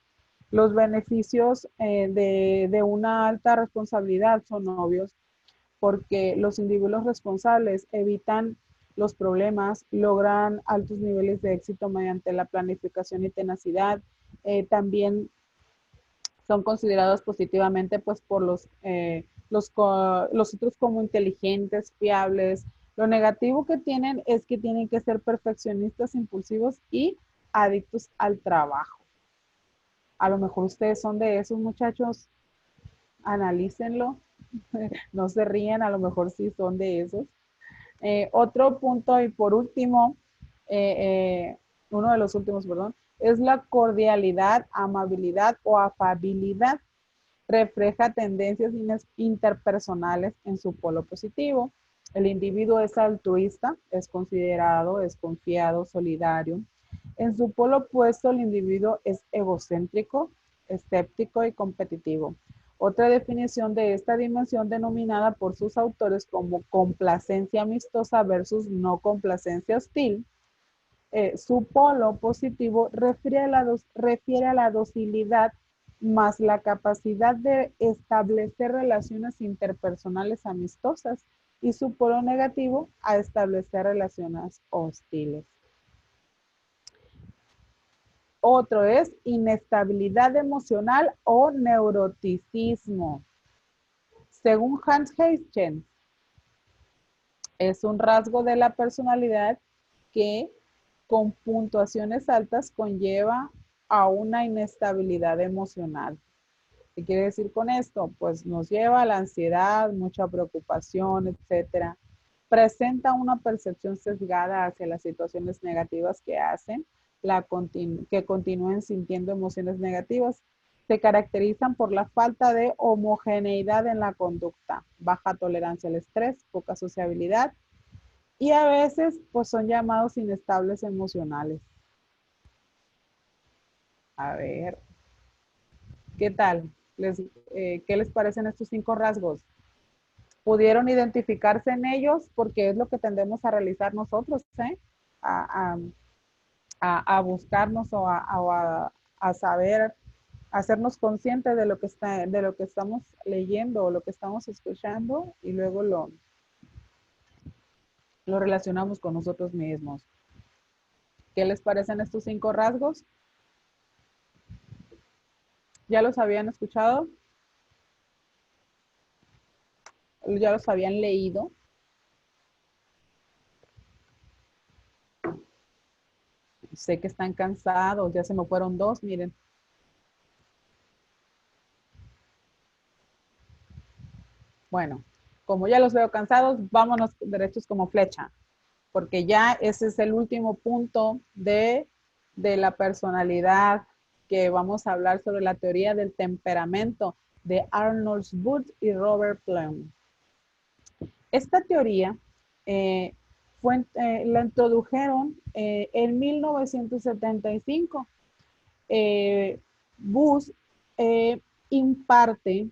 Los beneficios de una alta responsabilidad son obvios porque los individuos responsables evitan los problemas, logran altos niveles de éxito mediante la planificación y tenacidad. También son considerados positivamente pues por los otros como inteligentes, fiables. Lo negativo que tienen es que tienen que ser perfeccionistas, impulsivos y adictos al trabajo. A lo mejor ustedes son de esos muchachos, analícenlo, no se rían, a lo mejor sí son de esos. Otro punto y por último, uno de los últimos, perdón, es la cordialidad, amabilidad o afabilidad. Refleja tendencias interpersonales en su polo positivo. El individuo es altruista, es considerado, es confiado, solidario. En su polo opuesto, el individuo es egocéntrico, escéptico y competitivo. Otra definición de esta dimensión denominada por sus autores como complacencia amistosa versus no complacencia hostil, su polo positivo refiere a la docilidad más la capacidad de establecer relaciones interpersonales amistosas y su polo negativo a establecer relaciones hostiles. Otro es inestabilidad emocional o neuroticismo. Según Hans Huygens, es un rasgo de la personalidad que con puntuaciones altas conlleva a una inestabilidad emocional. ¿Qué quiere decir con esto? Pues nos lleva a la ansiedad, mucha preocupación, etcétera. Presenta una percepción sesgada hacia las situaciones negativas que hacen que continúen sintiendo emociones negativas. Se caracterizan por la falta de homogeneidad en la conducta, baja tolerancia al estrés, poca sociabilidad y a veces pues son llamados inestables emocionales. A ver, ¿qué tal? ¿Qué les parecen estos 5 rasgos? ¿Pudieron identificarse en ellos? Porque es lo que tendemos a realizar nosotros, ¿eh? A, a buscarnos o a saber, hacernos conscientes de lo que de lo que estamos leyendo o lo que estamos escuchando y luego lo relacionamos con nosotros mismos. ¿Qué les parecen estos 5 rasgos? ¿Ya los habían escuchado? ¿Ya los habían leído? Sé que están cansados, ya se me fueron 2, miren. Bueno, como ya los veo cansados, vámonos derechos como flecha, porque ya ese es el último punto de la personalidad, que vamos a hablar sobre la teoría del temperamento de Arnold Booth y Robert Plum. Esta teoría la introdujeron en 1975. Booth impartía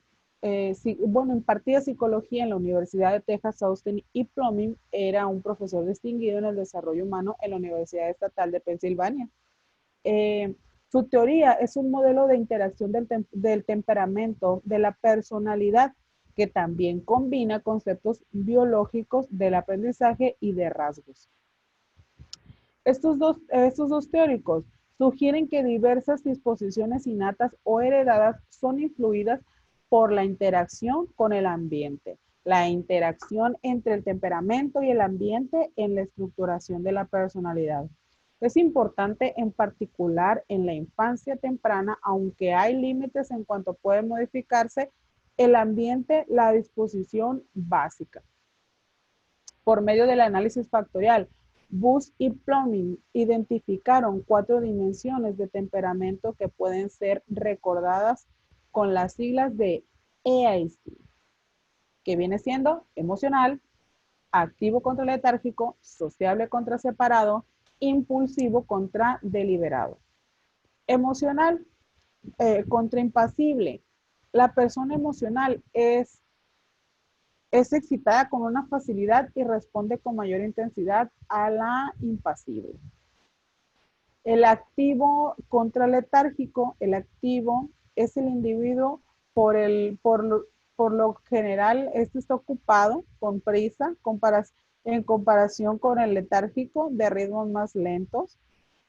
psicología en la Universidad de Texas Austin y Pluming era un profesor distinguido en el desarrollo humano en la Universidad Estatal de Pensilvania. Su teoría es un modelo de interacción del temperamento, de la personalidad, que también combina conceptos biológicos del aprendizaje y de rasgos. Estos dos teóricos sugieren que diversas disposiciones innatas o heredadas son influidas por la interacción con el ambiente, la interacción entre el temperamento y el ambiente en la estructuración de la personalidad. Es importante en particular en la infancia temprana, aunque hay límites en cuanto puede modificarse el ambiente, la disposición básica. Por medio del análisis factorial, Booth y Pluming identificaron 4 dimensiones de temperamento que pueden ser recordadas con las siglas de EAC, que viene siendo emocional, activo contra letárgico, sociable contra separado, impulsivo contra deliberado. Emocional contra impasible. La persona emocional es excitada con una facilidad y responde con mayor intensidad a la impasible. El activo contra letárgico, el activo es el individuo por lo general, este está ocupado con prisa en comparación con el letárgico de ritmos más lentos.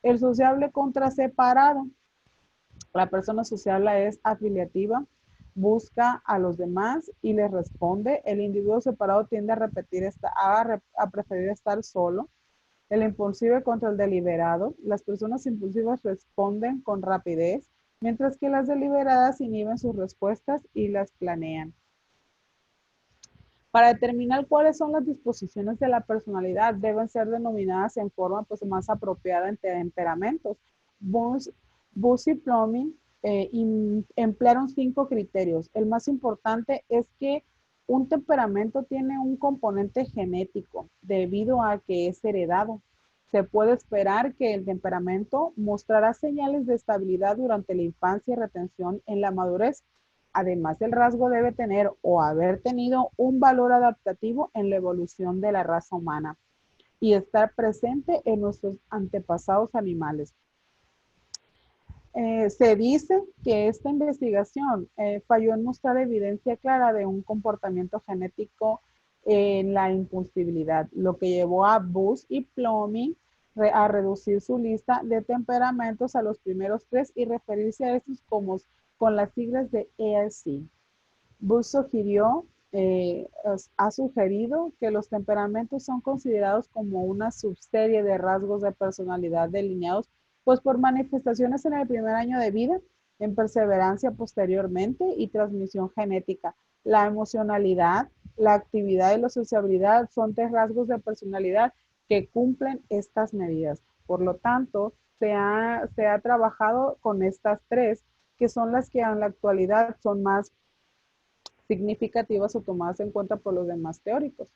El sociable contra separado, la persona sociable es afiliativa, busca a los demás y les responde. El individuo separado tiende a preferir estar solo. El impulsivo contra el deliberado. Las personas impulsivas responden con rapidez, mientras que las deliberadas inhiben sus respuestas y las planean. Para determinar cuáles son las disposiciones de la personalidad, deben ser denominadas en forma más apropiada en temperamentos. Booth y Pluming emplearon 5 criterios. El más importante es que un temperamento tiene un componente genético debido a que es heredado. Se puede esperar que el temperamento mostrará señales de estabilidad durante la infancia y retención en la madurez. Además, el rasgo debe tener o haber tenido un valor adaptativo en la evolución de la raza humana y estar presente en nuestros antepasados animales. Se dice que esta investigación falló en mostrar evidencia clara de un comportamiento genético en la impulsibilidad, lo que llevó a Booth y Pluming a reducir su lista de temperamentos a los primeros 3 y referirse a estos como con las siglas de EAC. Booth ha sugerido que los temperamentos son considerados como una subserie de rasgos de personalidad delineados pues por manifestaciones en el primer año de vida, en perseverancia posteriormente y transmisión genética. La emocionalidad, la actividad y la sociabilidad son 3 rasgos de personalidad que cumplen estas medidas. Por lo tanto, se ha trabajado con estas 3, que son las que en la actualidad son más significativas o tomadas en cuenta por los demás teóricos.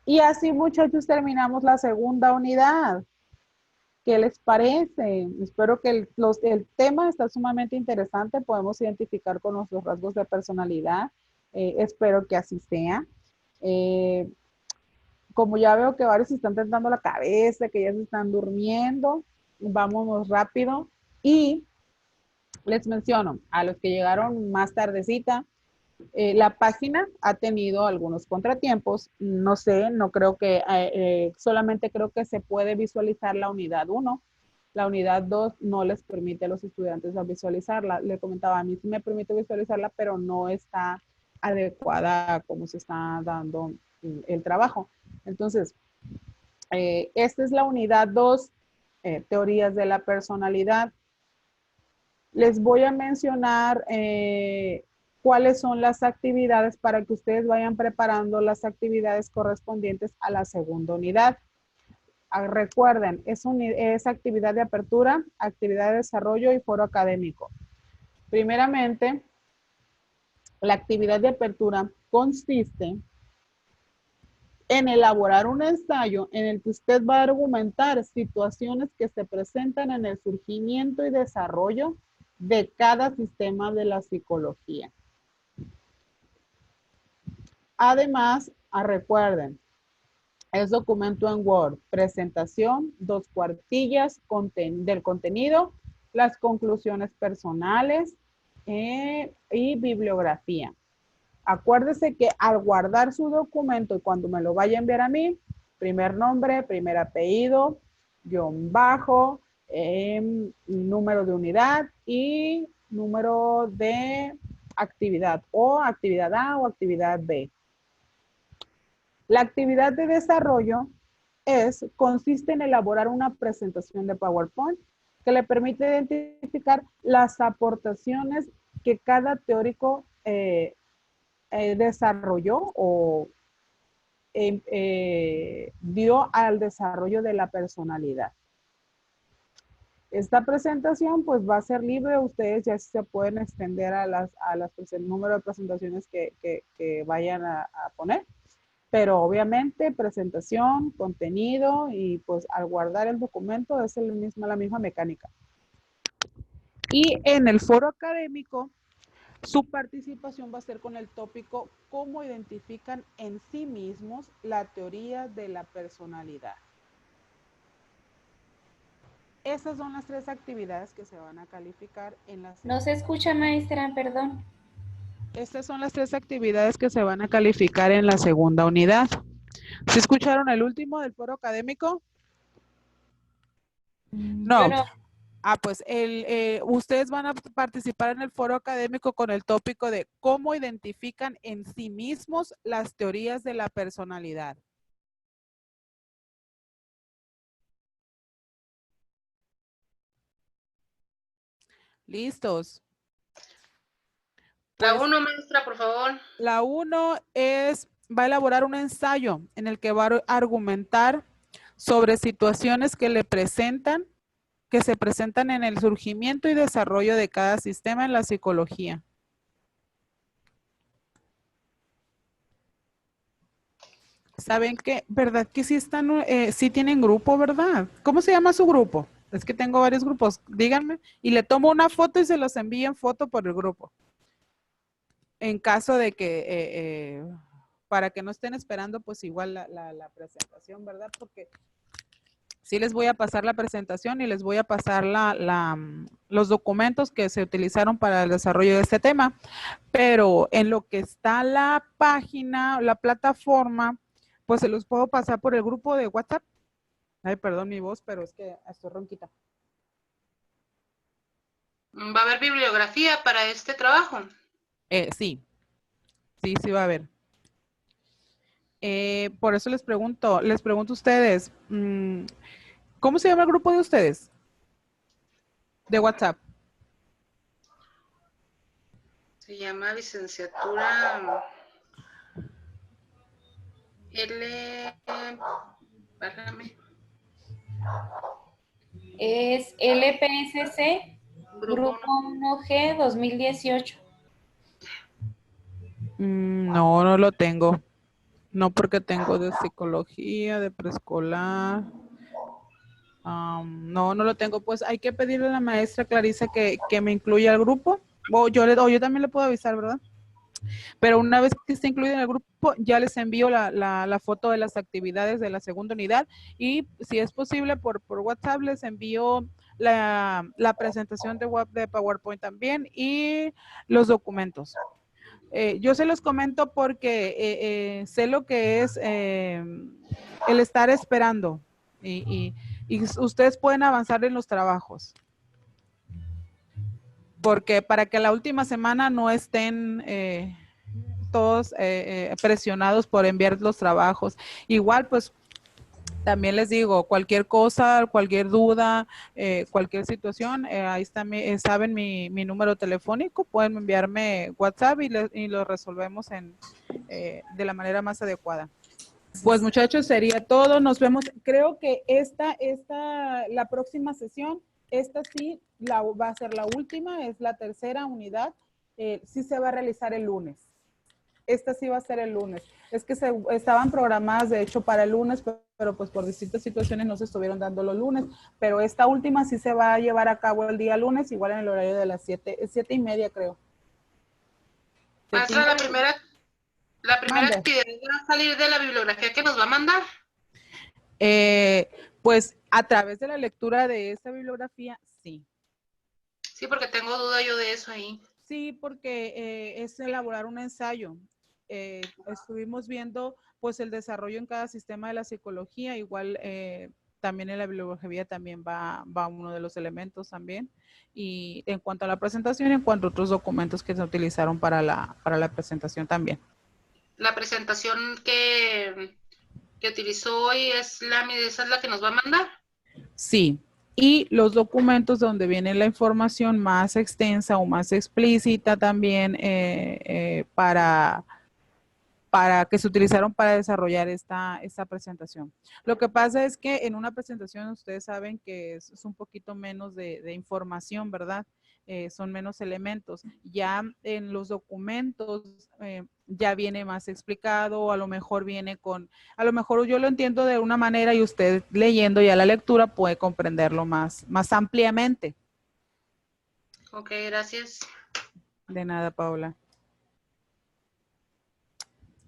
Y así, muchachos, terminamos la segunda unidad. ¿Qué les parece? Espero que el tema está sumamente interesante. Podemos identificar con nuestros rasgos de personalidad. Espero que así sea. Eh, Como ya veo que varios se están tentando la cabeza, que ya se están durmiendo, vámonos rápido. Y les menciono, a los que llegaron más tardecita, la página ha tenido algunos contratiempos. No sé, no creo que, solamente creo que se puede visualizar la unidad 1. La unidad 2 no les permite a los estudiantes a visualizarla. Le comentaba, a mí sí me permite visualizarla, pero no está adecuada a cómo se está dando el trabajo. Entonces, esta es la unidad 2, teorías de la personalidad. Les voy a mencionar cuáles son las actividades para que ustedes vayan preparando las actividades correspondientes a la segunda unidad. Recuerden, es actividad de apertura, actividad de desarrollo y foro académico. Primeramente, la actividad de apertura consiste en elaborar un ensayo en el que usted va a argumentar situaciones que se presentan en el surgimiento y desarrollo de cada sistema de la psicología. Además, recuerden, es documento en Word, presentación, 2 cuartillas del contenido, las conclusiones personales y bibliografía. Acuérdese que al guardar su documento y cuando me lo vaya a enviar a mí, primer nombre, primer apellido, guión bajo, número de unidad y número de actividad o actividad A o actividad B. La actividad de desarrollo consiste en elaborar una presentación de PowerPoint que le permite identificar las aportaciones que cada teórico desarrolló o dio al desarrollo de la personalidad. Esta presentación pues va a ser libre, ustedes ya se pueden extender el número de presentaciones que vayan a poner, pero obviamente presentación, contenido y pues al guardar el documento es la misma mecánica. Y en el foro académico, su participación va a ser con el tópico ¿Cómo identifican en sí mismos la teoría de la personalidad? Esas son las 3 actividades que se van a calificar en la No se escucha, maestra, perdón. Estas son las 3 actividades que se van a calificar en la segunda unidad. ¿Se escucharon el último del foro académico? No. Yo no. Pues ustedes van a participar en el foro académico con el tópico de cómo identifican en sí mismos las teorías de la personalidad. ¿Listos? La Pues 1, maestra, por favor. la 1 va a elaborar un ensayo en el que va a argumentar sobre situaciones que se presentan en el surgimiento y desarrollo de cada sistema en la psicología. ¿Saben qué? ¿Verdad que sí tienen grupo, verdad? ¿Cómo se llama su grupo? Es que tengo varios grupos, díganme. Y le tomo una foto y se los envío en foto por el grupo. En caso de que, para que no estén esperando, pues igual la presentación, ¿verdad? Porque sí les voy a pasar la presentación y les voy a pasar los documentos que se utilizaron para el desarrollo de este tema. Pero en lo que está la página, la plataforma, pues se los puedo pasar por el grupo de WhatsApp. Ay, perdón mi voz, pero es que estoy ronquita. ¿Va a haber bibliografía para este trabajo? Sí va a haber. Por eso les pregunto a ustedes, ¿cómo se llama el grupo de ustedes? De WhatsApp. Se llama licenciatura Párame. Es LPSC, Grupo Grupo 1G 2018. No lo tengo. No, porque tengo de psicología, de preescolar. No, no lo tengo. Pues hay que pedirle a la maestra Clarisa que me incluya al grupo. O yo también le puedo avisar, ¿verdad? Pero una vez que esté incluida en el grupo, ya les envío la foto de las actividades de la segunda unidad y si es posible por WhatsApp les envío la presentación de PowerPoint también y los documentos. Yo se los comento porque sé lo que es el estar esperando y ustedes pueden avanzar en los trabajos. Porque para que la última semana no estén todos presionados por enviar los trabajos. Igual, pues también les digo, cualquier cosa, cualquier duda, cualquier situación, ahí está saben mi número telefónico, pueden enviarme WhatsApp y lo resolvemos de la manera más adecuada. Pues muchachos, sería todo. Nos vemos. Creo que la próxima sesión, esta sí va a ser la última, es la tercera unidad. Sí se va a realizar el lunes. Esta sí va a ser el lunes. Es que estaban programadas, de hecho, para el lunes, pero pues por distintas situaciones no se estuvieron dando los lunes. Pero esta última sí se va a llevar a cabo el día lunes, igual en el horario de las 7:30, creo. Maestra, la primera Mande. actividad va a salir de la bibliografía que nos va a mandar. Pues a través de la lectura de esta bibliografía, sí. Sí, porque tengo duda yo de eso ahí. Sí, porque es elaborar un ensayo. Estuvimos viendo pues el desarrollo en cada sistema de la psicología, igual también en la bibliografía también va uno de los elementos también. Y en cuanto a la presentación, en cuanto a otros documentos que se utilizaron para la presentación también. La presentación que utilizó hoy esa es la que nos va a mandar. Sí, y los documentos donde viene la información más extensa o más explícita también para que se utilizaron para desarrollar esta presentación. Lo que pasa es que en una presentación ustedes saben que es un poquito menos de información, ¿verdad? Son menos elementos. Ya en los documentos ya viene más explicado, a lo mejor a lo mejor yo lo entiendo de una manera y usted leyendo ya la lectura puede comprenderlo más ampliamente. Ok, gracias. De nada, Paula.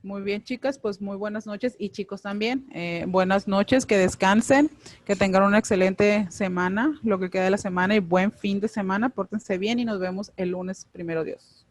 Muy bien, chicas, pues muy buenas noches y chicos también. Buenas noches, que descansen, que tengan una excelente semana, lo que queda de la semana y buen fin de semana. Pórtense bien y nos vemos el lunes, primero Dios.